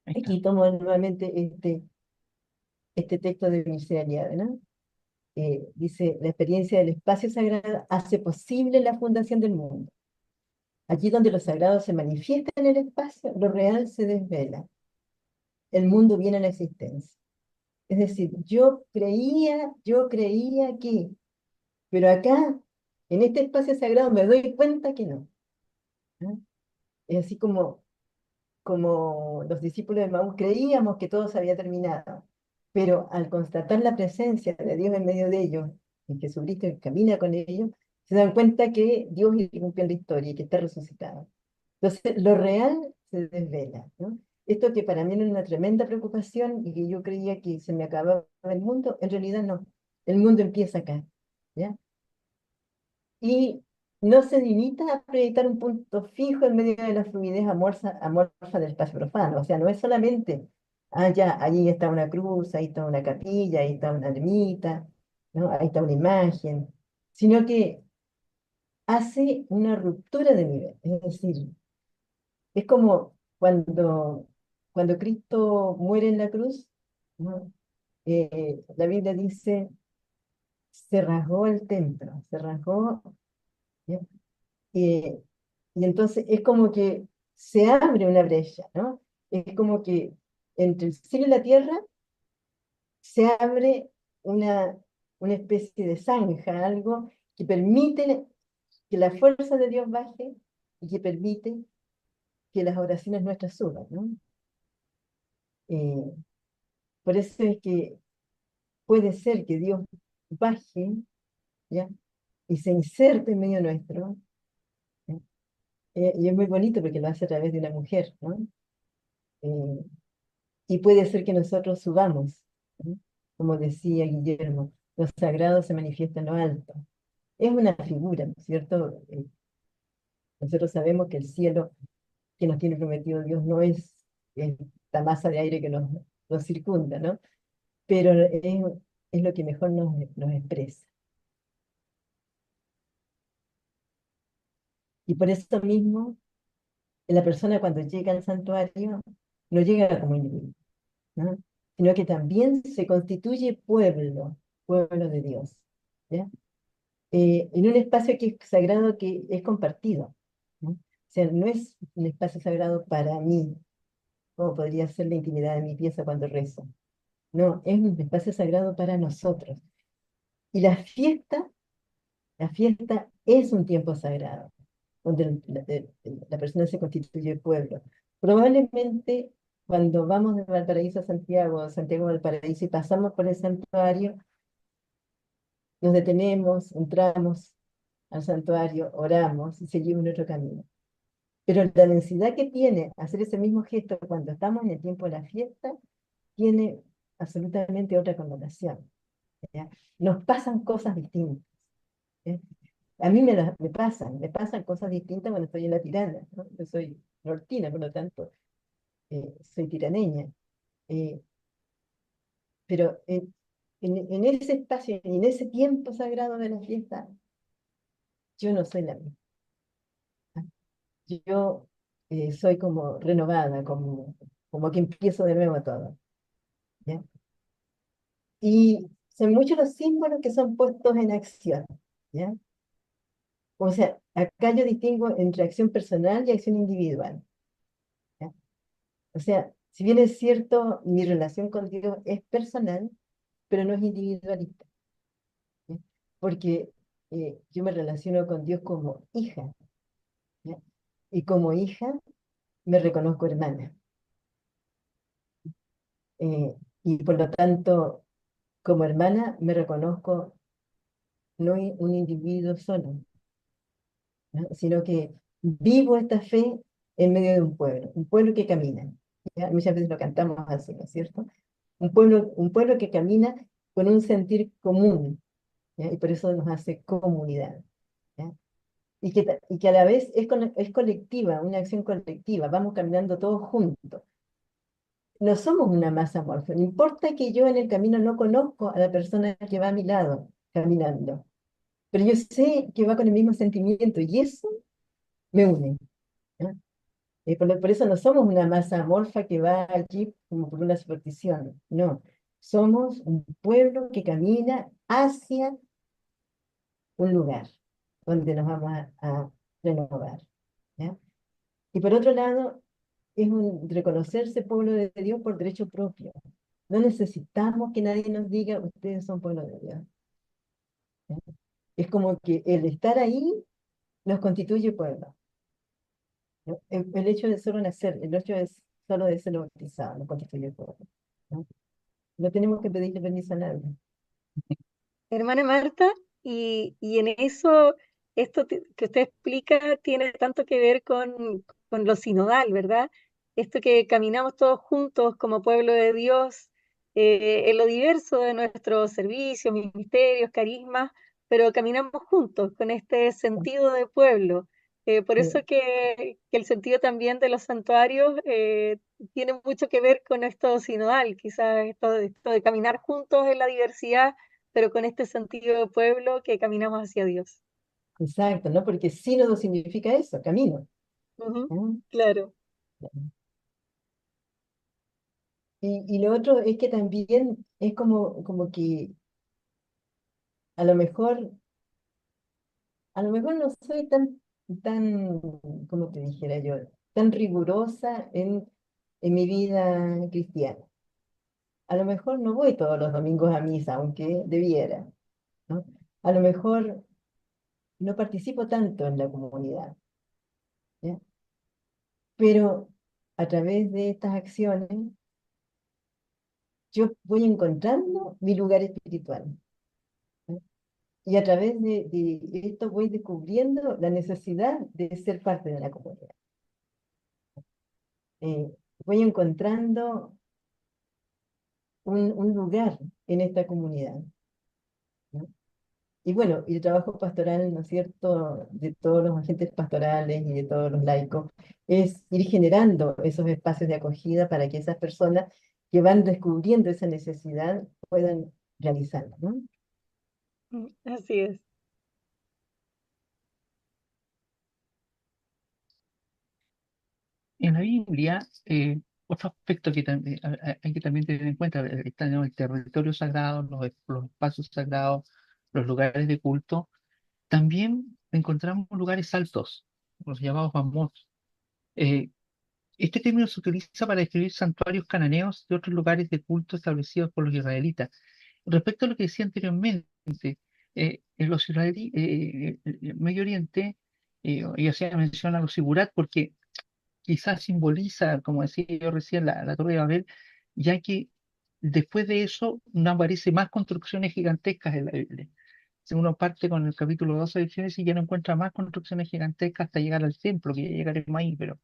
Ahí está. aquí tomo nuevamente este texto de Mircea Eliade, ¿no? Dice, la experiencia del espacio sagrado hace posible la fundación del mundo. Allí donde lo sagrado se manifiesta en el espacio, lo real se desvela. El mundo viene a la existencia. Es decir, yo creía que, pero acá, en este espacio sagrado, me doy cuenta que no, ¿no? Es así como como los discípulos de Maús creíamos que todo se había terminado, pero al constatar la presencia de Dios en medio de ellos, y Jesucristo que camina con ellos, se dan cuenta que Dios irrumpió en la historia y que está resucitado. Entonces, lo real se desvela, ¿no? Esto que para mí era una tremenda preocupación y que yo creía que se me acababa el mundo, en realidad no. El mundo empieza acá, ¿ya? Y no se limita a proyectar un punto fijo en medio de la fluidez amorfa del espacio profano. O sea, no es solamente, ya, allí está una cruz, ahí está una capilla, ahí está una ermita, ¿no? Ahí está una imagen, sino que hace una ruptura de nivel. Es decir, es como cuando Cristo muere en la cruz, ¿no? La Biblia dice, se rasgó el templo, se rasgó, ¿ya? Eh, y entonces es como que se abre una brecha, ¿no? Es como que entre el cielo y la tierra se abre una, una especie de zanja, algo que permite que la fuerza de Dios baje y que permite que las oraciones nuestras suban, ¿no? Eh, por eso es que puede ser que Dios baje, ¿ya? Y se inserte en medio nuestro, ¿ya? Y es muy bonito porque lo hace a través de una mujer, ¿no? Eh, y puede ser que nosotros subamos, ¿no? Como decía Guillermo, lo sagrado se manifiesta en lo alto. Es una figura, ¿no es cierto? Nosotros sabemos que el cielo que nos tiene prometido Dios no es esta masa de aire que nos circunda, ¿no? Pero es lo que mejor nos expresa. Y por eso mismo, la persona cuando llega al santuario no llega como individuo, ¿no? Sino que también se constituye pueblo, pueblo de Dios, ¿ya? En un espacio que es sagrado, que es compartido, ¿no? O sea, no es un espacio sagrado para mí, como podría ser la intimidad de mi pieza cuando rezo. No, es un espacio sagrado para nosotros. Y la fiesta es un tiempo sagrado, donde la persona se constituye pueblo. Probablemente cuando vamos de Valparaíso a Santiago, Santiago a Valparaíso, y pasamos por el santuario, nos detenemos, entramos al santuario, oramos y seguimos nuestro camino. Pero la densidad que tiene hacer ese mismo gesto cuando estamos en el tiempo de la fiesta, tiene absolutamente otra connotación, ¿ya? Nos pasan cosas distintas, ¿ya? A mí me pasan cosas distintas cuando estoy en la Tirana, ¿no? Yo soy nortina, por lo tanto, soy tiraneña. eh, pero en ese espacio, en ese tiempo sagrado de la fiesta, yo no soy la misma. Yo soy como renovada, como que empiezo de nuevo todo, ¿ya? Y son muchos los símbolos que son puestos en acción, ¿ya? O sea, acá yo distingo entre acción personal y acción individual, ¿ya? O sea, si bien es cierto, mi relación con Dios es personal, pero no es individualista, ¿ya? Porque yo me relaciono con Dios como hija, ¿ya? Y como hija me reconozco hermana. eh, y por lo tanto, como hermana me reconozco no un individuo solo, ¿no? Sino que vivo esta fe en medio de un pueblo que camina, ¿ya? Muchas veces lo cantamos así, ¿no es cierto? Un pueblo que camina con un sentir común, ¿ya? Y por eso nos hace comunidad, ¿ya? Y que a la vez es colectiva, una acción colectiva, vamos caminando todos juntos. No somos una masa amorfa, no importa que yo en el camino no conozco a la persona que va a mi lado caminando, pero yo sé que va con el mismo sentimiento y eso me une, ¿no? Por eso no somos una masa amorfa que va allí como por una superstición, no. Somos un pueblo que camina hacia un lugar donde nos vamos a renovar, ¿ya? Y por otro lado, es un reconocerse pueblo de Dios por derecho propio. No necesitamos que nadie nos diga, ustedes son pueblo de Dios, ¿ya? Es como que el estar ahí nos constituye pueblo. ¿no? El hecho de solo nacer, el hecho de solo de ser bautizado, no constituye el perdón, ¿no? No tenemos que pedirle permiso a nadie. Hermana Marta, y en eso, que usted explica tiene tanto que ver con lo sinodal, ¿verdad? Esto que caminamos todos juntos como pueblo de Dios, en lo diverso de nuestros servicios, ministerios, carismas, pero caminamos juntos con este sentido de pueblo. Por Sí, eso que el sentido también de los santuarios tiene mucho que ver con esto sinodal, quizás esto de caminar juntos en la diversidad pero con este sentido de pueblo que caminamos hacia Dios. exacto, ¿no? Porque sínodo significa eso, camino. Ujú, ¿No? claro. Y lo otro es que también es como que a lo mejor, a lo mejor no soy tan, como te dijera yo, tan rigurosa en mi vida cristiana. A lo mejor no voy todos los domingos a misa, aunque debiera, ¿no? A lo mejor no participo tanto en la comunidad, ¿ya? Pero a través de estas acciones yo voy encontrando mi lugar espiritual, ¿no? Y a través de esto voy descubriendo la necesidad de ser parte de la comunidad. Eh, Voy encontrando un lugar en esta comunidad, ¿no? Y bueno, y el trabajo pastoral, ¿no es cierto?, de todos los agentes pastorales y de todos los laicos, es ir generando esos espacios de acogida para que esas personas que van descubriendo esa necesidad puedan realizarla, ¿no? Así es. En la Biblia, otro aspecto que hay que también tener en cuenta, está el territorio sagrado, los espacios sagrados, los lugares de culto. También encontramos lugares altos, los llamados mamos. Eh, este término se utiliza para describir santuarios cananeos y otros lugares de culto establecidos por los israelitas. Respecto a lo que decía anteriormente, en los israelíes, el Medio Oriente, y hacía mención a los sigurat, porque quizás simboliza, como decía yo recién, la Torre de Babel, ya que después de eso no aparece más construcciones gigantescas en la Biblia. Si uno parte con el capítulo 12 de Génesis, ya no encuentra más construcciones gigantescas hasta llegar al templo, que ya llegaremos ahí, pero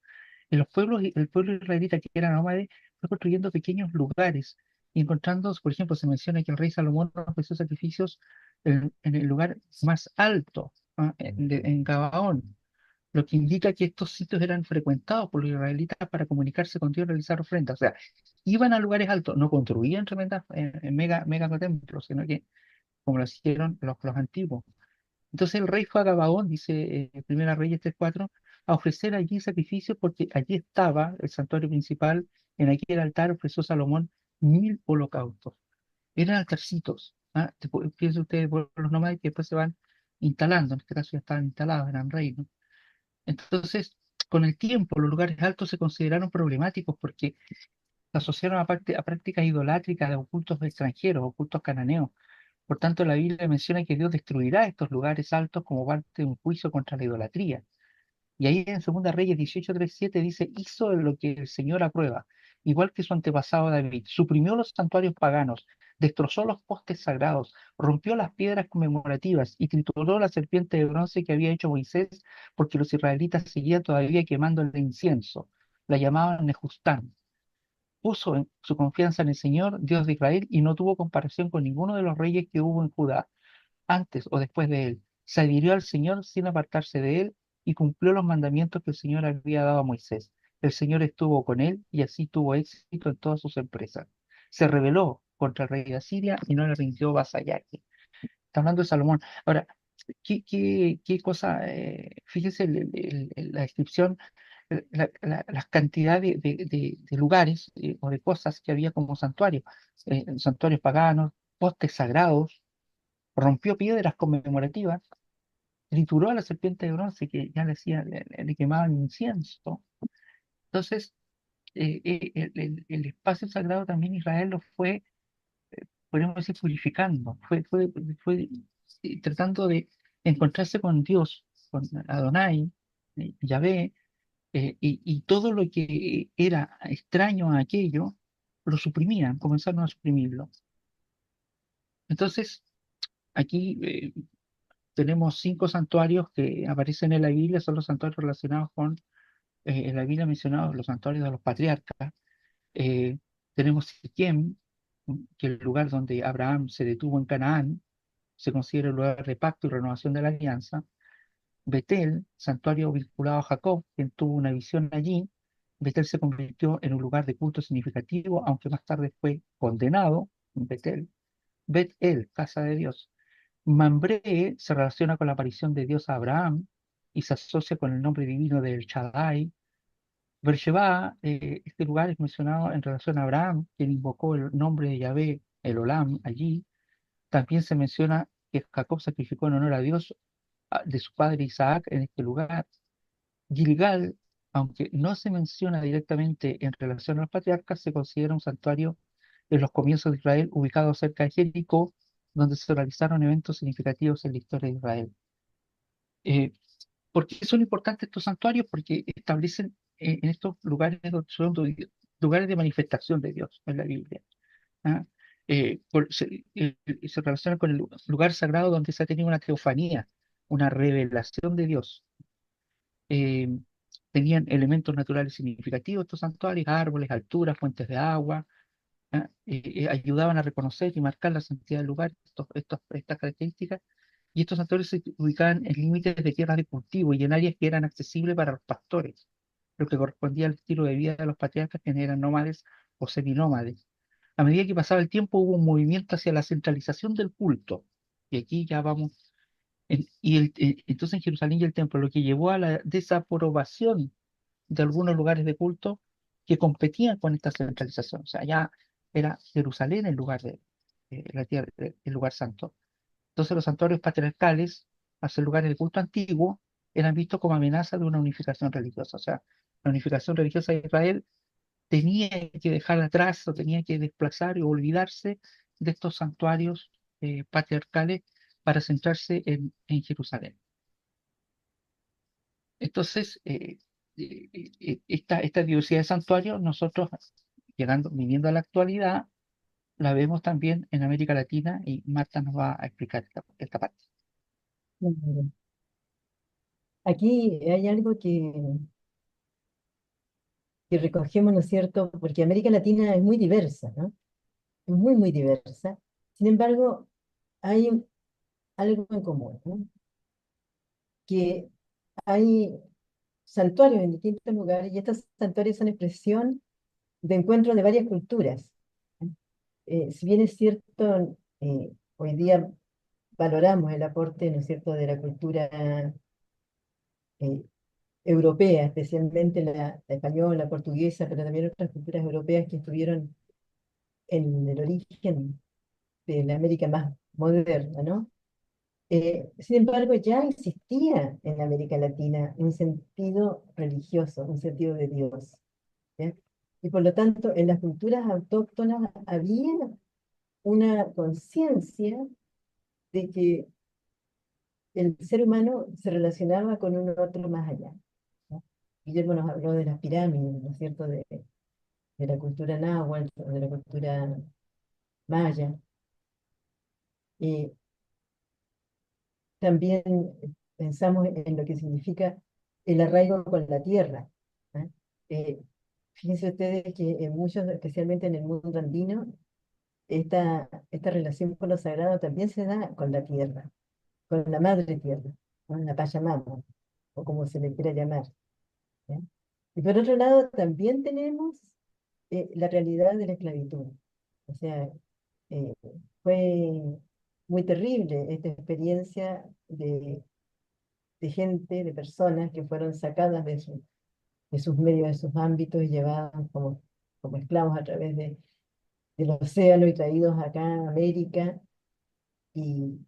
en los pueblos, el pueblo israelita que era nómade fue construyendo pequeños lugares y encontrando, por ejemplo, se menciona que el rey Salomón ofreció sacrificios en el lugar más alto, ¿ah? En Gabaón, lo que indica que estos sitios eran frecuentados por los israelitas para comunicarse con Dios y realizar ofrendas. O sea, iban a lugares altos, no construían tremendas mega templos, sino que como lo hicieron los antiguos. Entonces el rey fue a Gabaón, dice Primera Reyes 3:4, a ofrecer allí sacrificios porque allí estaba el santuario principal, en aquel altar ofreció Salomón 1000 holocaustos. Eran altarcitos. ¿Ah? Piensen ustedes por los nómades que después se van instalando, en este caso ya estaban instalados, eran reinos. Entonces, con el tiempo, los lugares altos se consideraron problemáticos porque se asociaron a prácticas idolátricas de ocultos extranjeros, ocultos cananeos. Por tanto, la Biblia menciona que Dios destruirá estos lugares altos como parte de un juicio contra la idolatría. Y ahí en Segunda Reyes 18:37 dice, hizo lo que el Señor aprueba, igual que su antepasado David, suprimió los santuarios paganos, destrozó los postes sagrados, rompió las piedras conmemorativas y trituró la serpiente de bronce que había hecho Moisés, porque los israelitas seguían todavía quemando el incienso. La llamaban Nejustán. Puso su confianza en el Señor, Dios de Israel, y no tuvo comparación con ninguno de los reyes que hubo en Judá antes o después de él. Se adhirió al Señor sin apartarse de él y cumplió los mandamientos que el Señor había dado a Moisés. El Señor estuvo con él y así tuvo éxito en todas sus empresas. Se rebeló contra el rey de Asiria y no le rindió vasallaje. Está hablando de Salomón. Ahora, qué cosa, fíjese la descripción, las cantidades de lugares o de cosas que había como santuarios, santuarios paganos, postes sagrados, rompió piedras conmemorativas, trituró a la serpiente de bronce que ya le, hacía, le quemaban incienso. Entonces, el espacio sagrado también Israel lo fue, podríamos decir, purificando, fue tratando de encontrarse con Dios, con Adonai, Yahvé, y todo lo que era extraño a aquello, lo suprimían, comenzaron a suprimirlo. Entonces, aquí tenemos 5 santuarios que aparecen en la Biblia, son los santuarios relacionados con, en la Biblia mencionados, los santuarios de los patriarcas. Eh, Tenemos Siquem, que es el lugar donde Abraham se detuvo en Canaán, se considera el lugar de pacto y renovación de la alianza. Betel, santuario vinculado a Jacob, quien tuvo una visión allí. Betel se convirtió en un lugar de culto significativo, aunque más tarde fue condenado en Betel. Bet-El, casa de Dios. Mambré se relaciona con la aparición de Dios a Abraham y se asocia con el nombre divino de El Shaddai. Beersheba, este lugar es mencionado en relación a Abraham, quien invocó el nombre de Yahvé, el Olam, allí. También se menciona que Jacob sacrificó en honor a Dios de su padre Isaac en este lugar. Gilgal, aunque no se menciona directamente en relación a los patriarcas, se considera un santuario en los comienzos de Israel ubicado cerca de Jericó, donde se realizaron eventos significativos en la historia de Israel. Eh, ¿Por qué son importantes estos santuarios? Porque establecen en estos lugares son lugares de manifestación de Dios en la Biblia. ¿Ah? Se relaciona con el lugar sagrado donde se ha tenido una teofanía, una revelación de Dios. eh, Tenían elementos naturales significativos estos santuarios, árboles, alturas, fuentes de agua, ¿ah? Ayudaban a reconocer y marcar la santidad del lugar, estas características, y estos santuarios se ubicaban en límites de tierras de cultivo y en áreas que eran accesibles para los pastores, lo que correspondía al estilo de vida de los patriarcas, que eran nómades o seminómades. A medida que pasaba el tiempo hubo un movimiento hacia la centralización del culto, y aquí ya vamos entonces en Jerusalén y el templo, lo que llevó a la desaprobación de algunos lugares de culto que competían con esta centralización. O sea, ya era Jerusalén el lugar de la tierra, el lugar santo. Entonces los santuarios patriarcales, al ser lugares de culto antiguo, eran vistos como amenaza de una unificación religiosa. O sea, la unificación religiosa de Israel tenía que dejar atrás o tenía que desplazar y olvidarse de estos santuarios patriarcales para centrarse en Jerusalén. Entonces, esta diversidad de santuarios, nosotros, viniendo a la actualidad, la vemos también en América Latina y Marta nos va a explicar esta parte. Claro. Aquí hay algo que recogemos, ¿no es cierto? Porque América Latina es muy diversa, ¿no? Es muy, muy diversa. Sin embargo, hay algo en común, ¿no? Que hay santuarios en distintos lugares y estos santuarios son expresión de encuentro de varias culturas. Si bien es cierto, hoy día valoramos el aporte, ¿no es cierto?, de la cultura eh, europea, especialmente la española, la portuguesa, pero también otras culturas europeas que estuvieron en el origen de la América más moderna, ¿no? Sin embargo, ya existía en América Latina un sentido religioso, un sentido de Dios. ¿Ya? Y por lo tanto, en las culturas autóctonas había una conciencia de que el ser humano se relacionaba con un otro más allá. ¿No? Guillermo nos habló de las pirámides, ¿no es cierto?, de la cultura náhuatl, de la cultura maya. Y también pensamos en lo que significa el arraigo con la tierra. ¿Ah? Eh, Fíjense ustedes que en muchos, especialmente en el mundo andino, esta relación con lo sagrado también se da con la tierra, con la madre tierra, con la Pachamama, o como se le quiera llamar. ¿Ya? Y por otro lado, también tenemos la realidad de la esclavitud. O sea, eh, fue muy terrible esta experiencia de gente, de personas que fueron sacadas de sus medios, de sus ámbitos y llevadas como esclavos a través del océano y traídos acá a América y,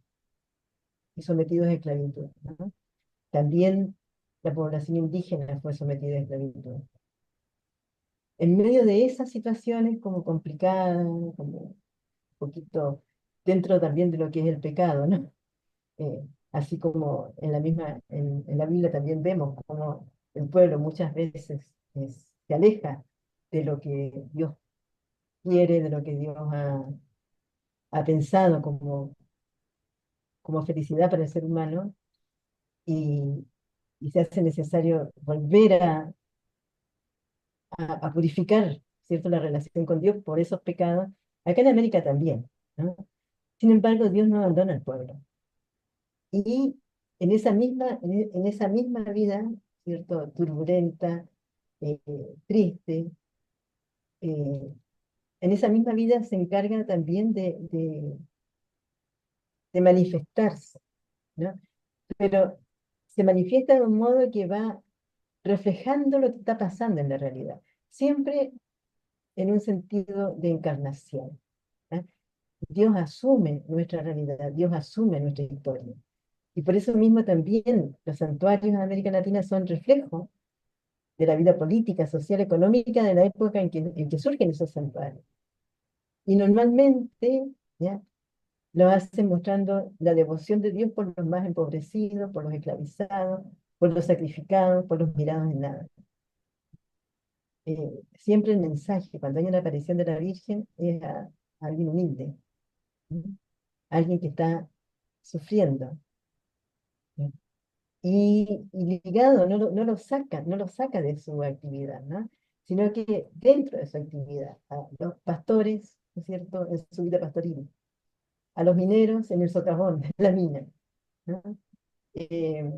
y sometidos a esclavitud, ¿no? También la población indígena fue sometida a esclavitud. En medio de esas situaciones como complicadas, como un poquito dentro también de lo que es el pecado, ¿no? Así como en la Biblia también vemos cómo el pueblo muchas veces se aleja de lo que Dios quiere, de lo que Dios ha pensado como felicidad para el ser humano, y, y se hace necesario volver a purificar, ¿cierto?, la relación con Dios por esos pecados. Acá en América también, ¿no? Sin embargo, Dios no abandona al pueblo. Y en esa misma vida, ¿cierto?, turbulenta, triste, eh, en esa misma vida se encarga también de manifestarse, ¿no? Pero se manifiesta de un modo que va reflejando lo que está pasando en la realidad, siempre en un sentido de encarnación, ¿eh? Dios asume nuestra realidad, Dios asume nuestra historia. Y por eso mismo también los santuarios en América Latina son reflejo de la vida política, social, económica de la época en que surgen esos santuarios. Y normalmente, ¿ya?, lo hacen mostrando la devoción de Dios por los más empobrecidos, por los esclavizados, por los sacrificados, por los mirados en nada. Siempre el mensaje, cuando hay una aparición de la Virgen, es a alguien humilde, ¿no? Alguien que está sufriendo, ¿no? Y ligado, no lo saca de su actividad, ¿no? Sino que dentro de su actividad, a los pastores, ¿no es cierto?, en su vida pastoril, a los mineros en el socavón de la mina, ¿no? Eh,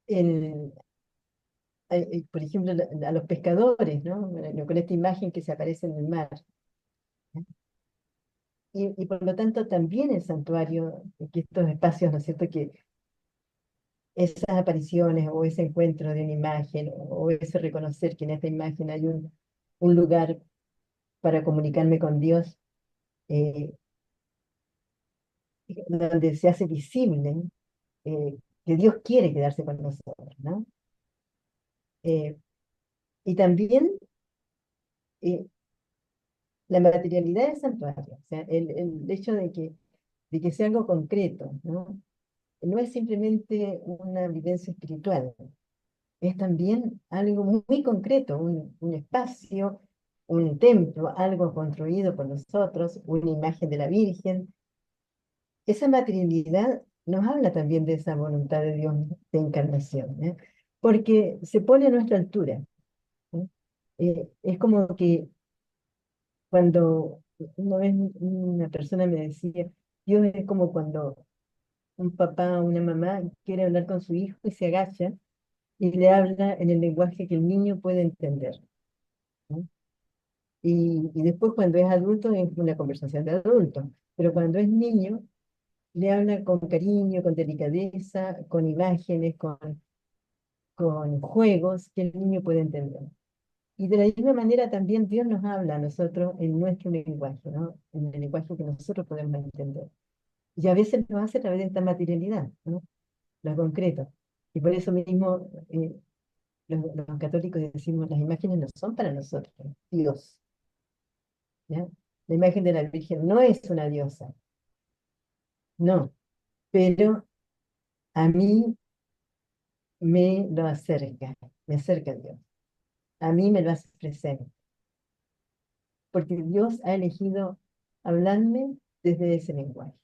el- por ejemplo, a los pescadores, ¿no? Con esta imagen que se aparece en el mar, ¿no? Y por lo tanto también el santuario, que estos espacios, ¿no es cierto?, que esas apariciones o ese encuentro de una imagen o ese reconocer que en esta imagen hay un lugar para comunicarme con Dios, eh, donde se hace visible que Dios quiere quedarse con nosotros, ¿no? Eh, y también eh, la materialidad del santuario, o sea, el hecho de que sea algo concreto, ¿no? No es simplemente una vivencia espiritual, es también algo muy concreto, un espacio, un templo, algo construido por nosotros, una imagen de la Virgen. Esa materialidad nos habla también de esa voluntad de Dios de encarnación, ¿eh? Porque se pone a nuestra altura, ¿eh? Es como que cuando una vez una persona me decía, Dios es como cuando un papá o una mamá quiere hablar con su hijo y se agacha y le habla en el lenguaje que el niño puede entender, ¿no? Y después cuando es adulto es una conversación de adulto, pero cuando es niño le habla con cariño, con delicadeza, con imágenes, con juegos que el niño puede entender. Y de la misma manera también Dios nos habla a nosotros en nuestro lenguaje, ¿no? En el lenguaje que nosotros podemos entender. Y a veces lo hace a través de esta materialidad, ¿no? Lo concreto. Y por eso mismo los católicos decimos, las imágenes no son para nosotros, Dios, ¿ya? La imagen de la Virgen no es una diosa, no, pero a mí me acerca a Dios, a mí me lo hace presente, porque Dios ha elegido hablarme desde ese lenguaje.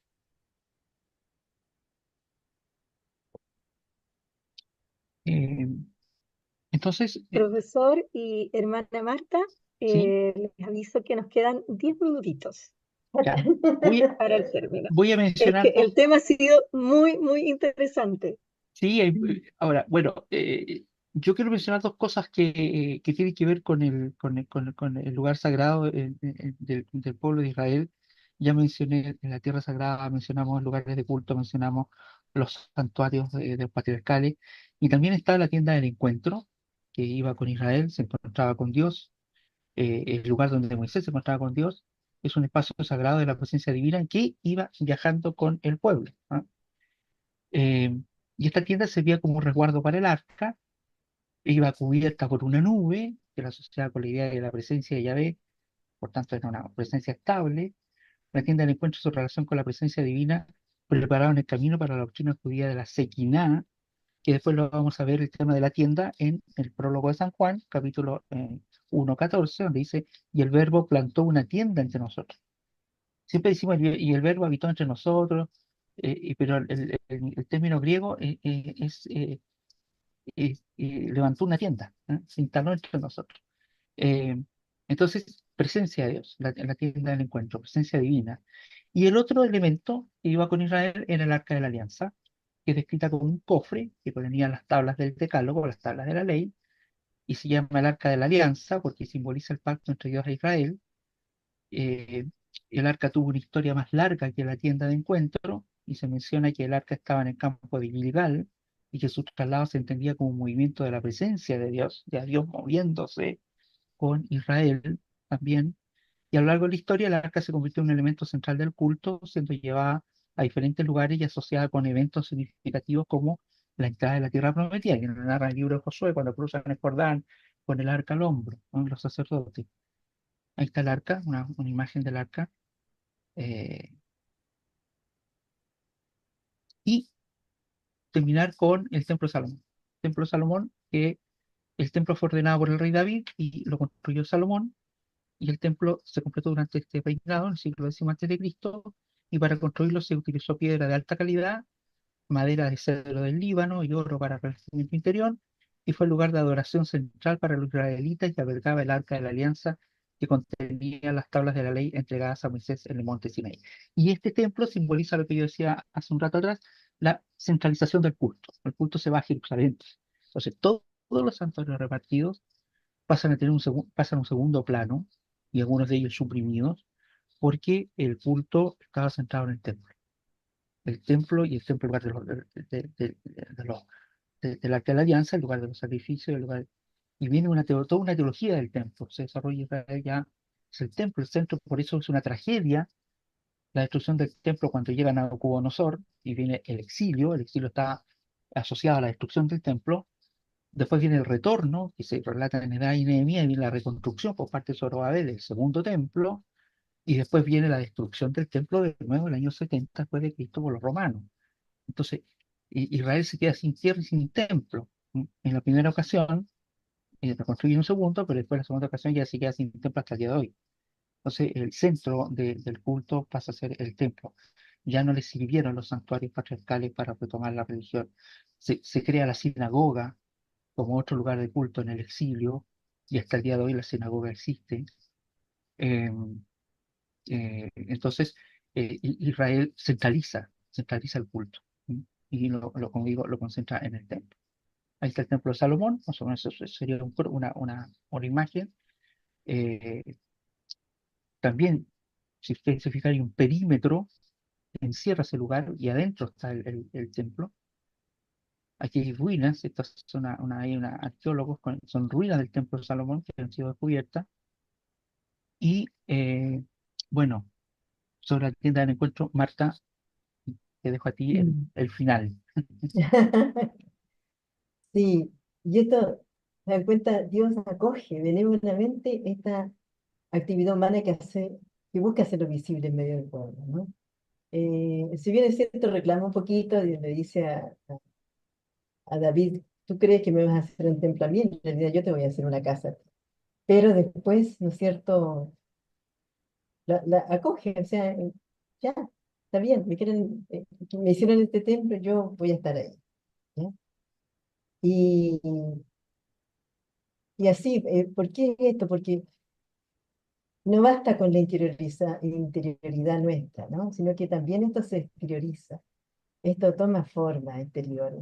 Eh, entonces, Profesor y hermana Marta, sí, les aviso que nos quedan 10 minutitos ya. Voy, para el término. voy a Es que mencionar el dos. tema ha sido muy, muy interesante. Sí, ahora, bueno, yo quiero mencionar dos cosas que tienen que ver con el lugar sagrado del pueblo de Israel. Ya mencioné en la tierra sagrada, mencionamos lugares de culto, mencionamos los santuarios de patriarcales, y también está la tienda del encuentro, que iba con Israel, se encontraba con Dios, el lugar donde Moisés se encontraba con Dios, es un espacio sagrado de la presencia divina que iba viajando con el pueblo, ¿ah? Eh, y esta tienda servía como resguardo para el arca, iba cubierta por una nube que la asociaba con la idea de la presencia de Yahvé, por tanto era una presencia estable. La tienda del encuentro, su relación con la presencia divina, prepararon el camino para la doctrina judía de la Sequiná, que después lo vamos a ver el tema de la tienda en el prólogo de San Juan, capítulo 1:14, donde dice, y el verbo plantó una tienda entre nosotros. Siempre decimos, y el verbo habitó entre nosotros, pero el término griego levantó una tienda, se instaló entre nosotros. Eh, entonces, presencia de Dios, la tienda del encuentro, presencia divina. Y el otro elemento que iba con Israel era el arca de la alianza, que es descrita como un cofre que contenía las tablas del decálogo, las tablas de la ley, y se llama el arca de la alianza porque simboliza el pacto entre Dios e Israel. Eh, el arca tuvo una historia más larga que la tienda de encuentro, y se menciona que el arca estaba en el campo de Gilgal, y que su traslado se entendía como un movimiento de la presencia de Dios moviéndose con Israel también, y a lo largo de la historia el arca se convirtió en un elemento central del culto, siendo llevada a diferentes lugares y asociada con eventos significativos como la entrada de la tierra prometida, que nos narra el libro de Josué cuando cruzan el Jordán con el arca al hombro, ¿no? Los sacerdotes. Ahí está el arca, una imagen del arca. eh, y terminar con el templo de Salomón. El templo de Salomón, que el templo fue ordenado por el rey David y lo construyó Salomón, y el templo se completó durante este reinado, en el siglo X antes de Cristo, y para construirlo se utilizó piedra de alta calidad, madera de cedro del Líbano y oro para el revestimiento interior, y fue el lugar de adoración central para los israelitas y albergaba el arca de la alianza que contenía las tablas de la ley entregadas a Moisés en el monte Sinaí. Y este templo simboliza lo que yo decía hace un rato atrás, la centralización del culto. El culto se va a Jerusalén. Entonces, todos los santuarios repartidos pasan a tener pasan a un segundo plano, y algunos de ellos suprimidos, porque el culto estaba centrado en el templo. El templo y el templo lugar de los, del arca de la alianza, el lugar de los sacrificios, el lugar, y viene toda una teología del templo, se desarrolla Israel ya, es el templo, el centro, por eso es una tragedia la destrucción del templo cuando llegan a Nabucodonosor y viene el exilio está asociado a la destrucción del templo. Después viene el retorno, que se relata en Edad y Nehemías, y viene la reconstrucción por parte de Zorobabel del segundo templo, y después viene la destrucción del templo de nuevo en el año 70 después de Cristo por los romanos. Entonces, Israel se queda sin tierra y sin templo. En la primera ocasión, reconstruye un segundo, pero después en la segunda ocasión ya se queda sin templo hasta el día de hoy. Entonces, el centro del culto pasa a ser el templo. Ya no le sirvieron los santuarios patriarcales para retomar la religión. Se crea la sinagoga como otro lugar de culto en el exilio, y hasta el día de hoy la sinagoga existe. Eh, entonces, Israel centraliza el culto, ¿sí? Y como digo, lo concentra en el templo. Ahí está el templo de Salomón, más o menos eso sería una imagen. Eh, También, si ustedes se fijan, hay un perímetro que encierra ese lugar y adentro está el templo. Aquí hay ruinas, estas son hay arqueólogos, son ruinas del templo de Salomón que han sido descubiertas. Y bueno, sobre la tienda del encuentro, Marta, te dejo a ti Mm. el final. Sí, y esto, se dan cuenta, Dios acoge benévolamente esta actividad humana que busca hacerlo visible en medio del pueblo, ¿no? Si bien es cierto, reclama un poquito y le dice a David, tú crees que me vas a hacer un templo a mí, en realidad yo te voy a hacer una casa. Pero después, ¿no es cierto? La acoge, o sea, ya, está bien, que me hicieron este templo, yo voy a estar ahí, ¿ya? Y, y así, ¿por qué esto? Porque no basta con la interioridad nuestra, ¿no? Sino que también esto se exterioriza, esto toma forma exterior,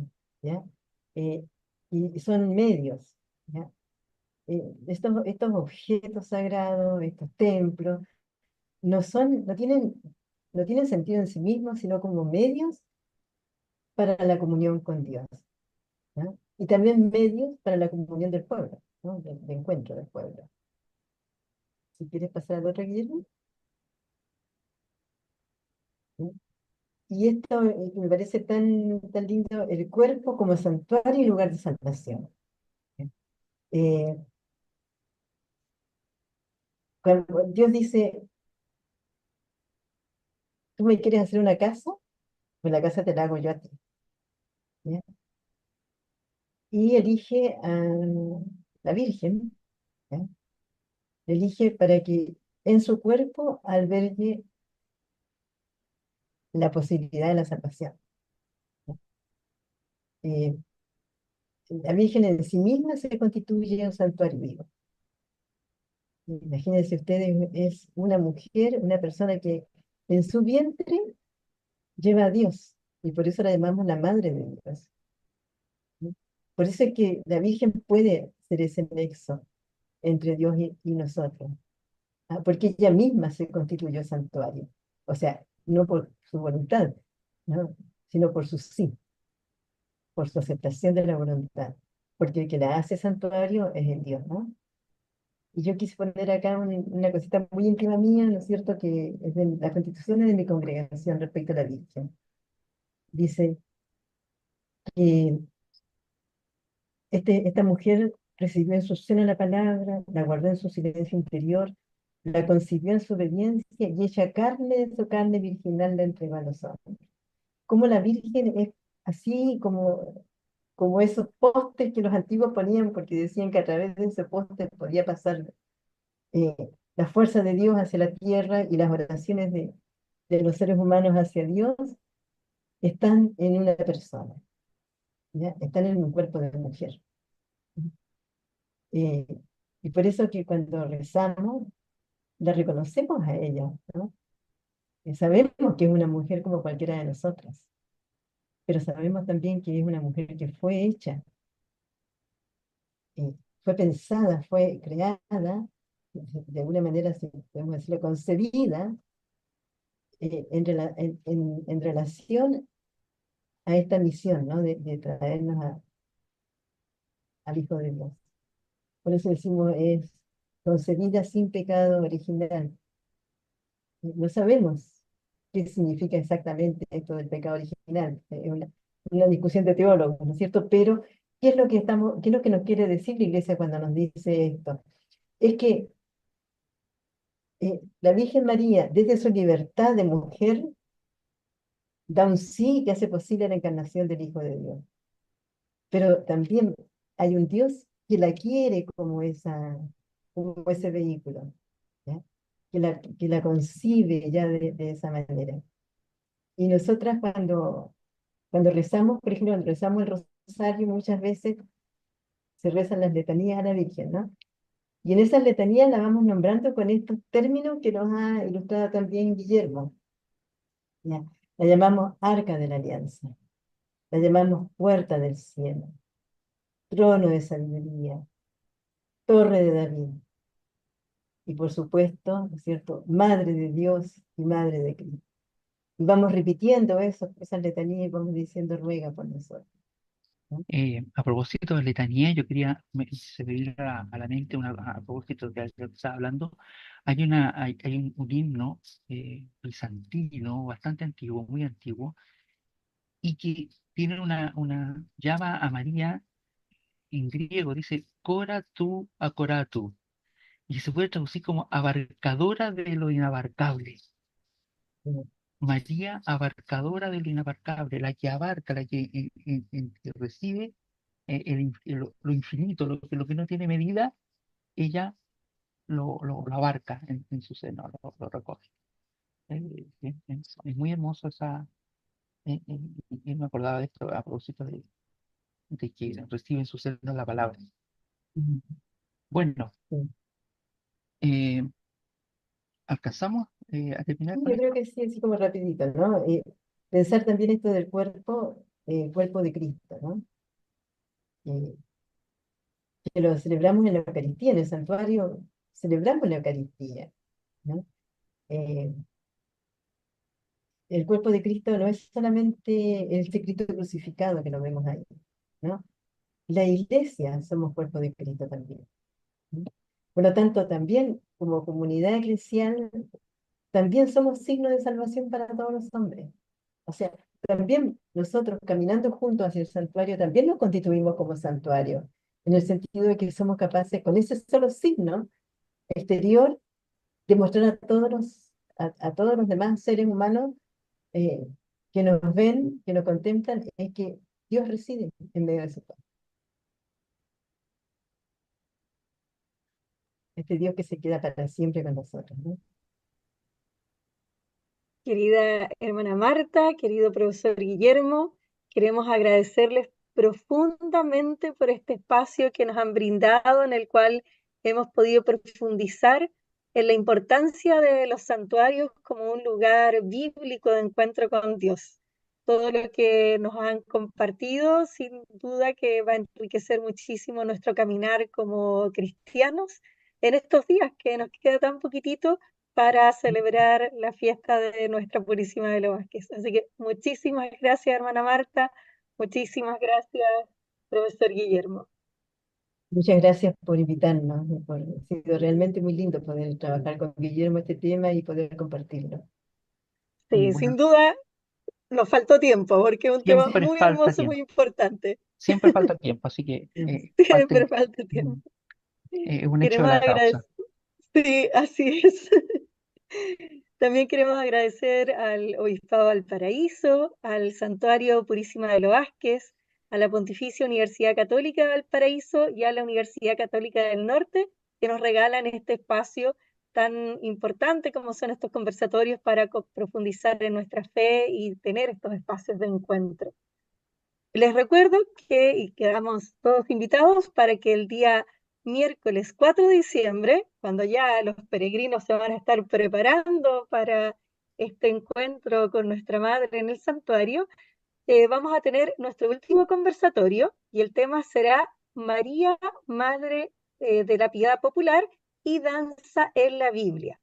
¿ya? Eh, y son medios, ¿ya? Estos objetos sagrados, estos templos, no tienen sentido en sí mismos, sino como medios para la comunión con Dios, ¿no? Y también medios para la comunión del pueblo, ¿no? De encuentro del pueblo. Si quieres pasar al otro, Guillermo. ¿Sí? Y esto me parece tan lindo, el cuerpo como santuario y lugar de salvación. ¿Sí? Eh, Cuando Dios dice, tú me quieres hacer una casa, pues la casa te la hago yo a ti. ¿Ya? y elige a la Virgen, ¿ya? Elige para que en su cuerpo albergue la posibilidad de la salvación. Eh, la Virgen en sí misma se constituye un santuario vivo. Imagínense ustedes, es una mujer, una persona que en su vientre lleva a Dios, y por eso la llamamos la Madre de Dios, ¿no? Por eso es que la Virgen puede ser ese nexo entre Dios y nosotros, ¿ah? Porque ella misma se constituyó santuario, o sea, no por su voluntad, ¿no? Sino por su sí, por su aceptación de la voluntad, porque el que la hace santuario es el Dios, ¿no? Y yo quise poner acá una cosita muy íntima mía, ¿no es cierto?, que es de las constituciones de mi congregación respecto a la Virgen. Dice que esta mujer recibió en su seno la palabra, la guardó en su silencio interior, la concibió en su obediencia y hecha carne de su carne virginal la entregó a los hombres. Como la Virgen es así como esos postes que los antiguos ponían porque decían que a través de ese poste podía pasar eh, la fuerza de Dios hacia la tierra y las oraciones de los seres humanos hacia Dios están en una persona, ¿ya? Están en un cuerpo de mujer. Eh, y por eso que cuando rezamos, la reconocemos a ella, ¿no? Sabemos que es una mujer como cualquiera de nosotras, pero sabemos también que es una mujer que fue hecha, fue pensada, fue creada, de alguna manera, si podemos decirlo, concebida en relación a esta misión, ¿no? De traernos al Hijo de Dios. Por eso decimos, es concebida sin pecado original. No sabemos qué significa exactamente esto del pecado original. Es una discusión de teólogos, ¿no es cierto? Pero, qué es lo que nos quiere decir la Iglesia cuando nos dice esto? Es que la Virgen María, desde su libertad de mujer, da un sí que hace posible la encarnación del Hijo de Dios. Pero también hay un Dios que la quiere como ese vehículo, ¿ya? Que la concibe ya de esa manera. Y nosotras cuando rezamos, por ejemplo, cuando rezamos el rosario, muchas veces se rezan las letanías a la Virgen, ¿no? Y en esas letanías la vamos nombrando con estos términos que nos ha ilustrado también Guillermo, ¿ya? La llamamos Arca de la Alianza, la llamamos Puerta del Cielo, Trono de Sabiduría, Torre de David, y por supuesto, ¿no es cierto?, Madre de Dios y Madre de Cristo. Y vamos repitiendo esas letanías y vamos diciendo, ruega por nosotros, ¿no? A propósito de letanía, yo quería, se me vino a la mente, a propósito de lo que estaba hablando, hay un himno bizantino, bastante antiguo, muy antiguo, y que tiene llama a María en griego, dice Cora tu a Cora tu, y se puede traducir como abarcadora de lo inabarcable. María abarcadora de lo inabarcable, la que abarca, la que, que recibe lo infinito, lo que no tiene medida, ella lo abarca en su seno, lo recoge. Es muy hermoso y me acordaba de esto a propósito de que recibe en su seno la palabra. Ujú. Bueno, Sí. eh, ¿alcanzamos a terminar Sí, con yo creo esto? que sí, así como rapidito, ¿no? Pensar también esto del cuerpo de Cristo, ¿no? Eh, que lo celebramos en la Eucaristía, en el santuario celebramos la Eucaristía, ¿no? Eh, el cuerpo de Cristo no es solamente el Cristo crucificado que lo vemos ahí, ¿no? La iglesia somos cuerpo de Cristo también, ¿no? Por lo tanto, también como comunidad eclesial, también somos signo de salvación para todos los hombres. O sea, también nosotros caminando juntos hacia el santuario, también nos constituimos como santuario, en el sentido de que somos capaces, con ese solo signo exterior, de mostrar a todos los demás seres humanos que nos ven, que nos contemplan, es que Dios reside en medio de su pueblo. este Dios que se queda para siempre con nosotros, ¿no? Querida hermana Marta, querido profesor Guillermo, queremos agradecerles profundamente por este espacio que nos han brindado, en el cual hemos podido profundizar en la importancia de los santuarios como un lugar bíblico de encuentro con Dios. Todo lo que nos han compartido, sin duda que va a enriquecer muchísimo nuestro caminar como cristianos en estos días que nos queda tan poquitito para celebrar la fiesta de Nuestra Purísima de los Vázquez. Así que muchísimas gracias, hermana Marta, muchísimas gracias, profesor Guillermo. Muchas gracias por invitarnos. Ha sido realmente muy lindo poder trabajar con Guillermo este tema y poder compartirlo. Sí, Bueno, sin duda nos faltó tiempo porque es un tema siempre muy falta hermoso, tiempo, muy importante. siempre falta tiempo, así que Siempre falta tiempo. mm, un hecho de Queremos la causa. agradecer. Sí, así es. También queremos agradecer al Obispado de Valparaíso, al Santuario Purísima de los Vázquez, a la Pontificia Universidad Católica de Valparaíso y a la Universidad Católica del Norte, que nos regalan este espacio tan importante como son estos conversatorios para profundizar en nuestra fe y tener estos espacios de encuentro. Les recuerdo que y quedamos todos invitados para que el día miércoles 4 de diciembre, cuando ya los peregrinos se van a estar preparando para este encuentro con nuestra Madre en el santuario, vamos a tener nuestro último conversatorio y el tema será María, Madre de la Piedad Popular y Danza en la Biblia.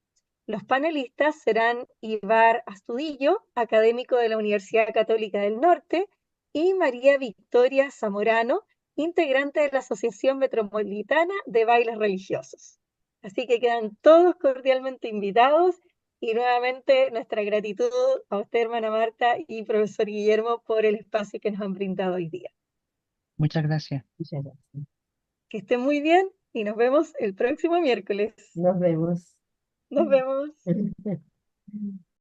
Los panelistas serán Ibar Astudillo, académico de la Universidad Católica del Norte, y María Victoria Zamorano, integrante de la Asociación Metropolitana de Bailes Religiosos. Así que quedan todos cordialmente invitados y nuevamente nuestra gratitud a usted, hermana Marta, y profesor Guillermo, por el espacio que nos han brindado hoy día. Muchas gracias. Muchas gracias. Que estén muy bien y nos vemos el próximo miércoles. Nos vemos. Nos vemos.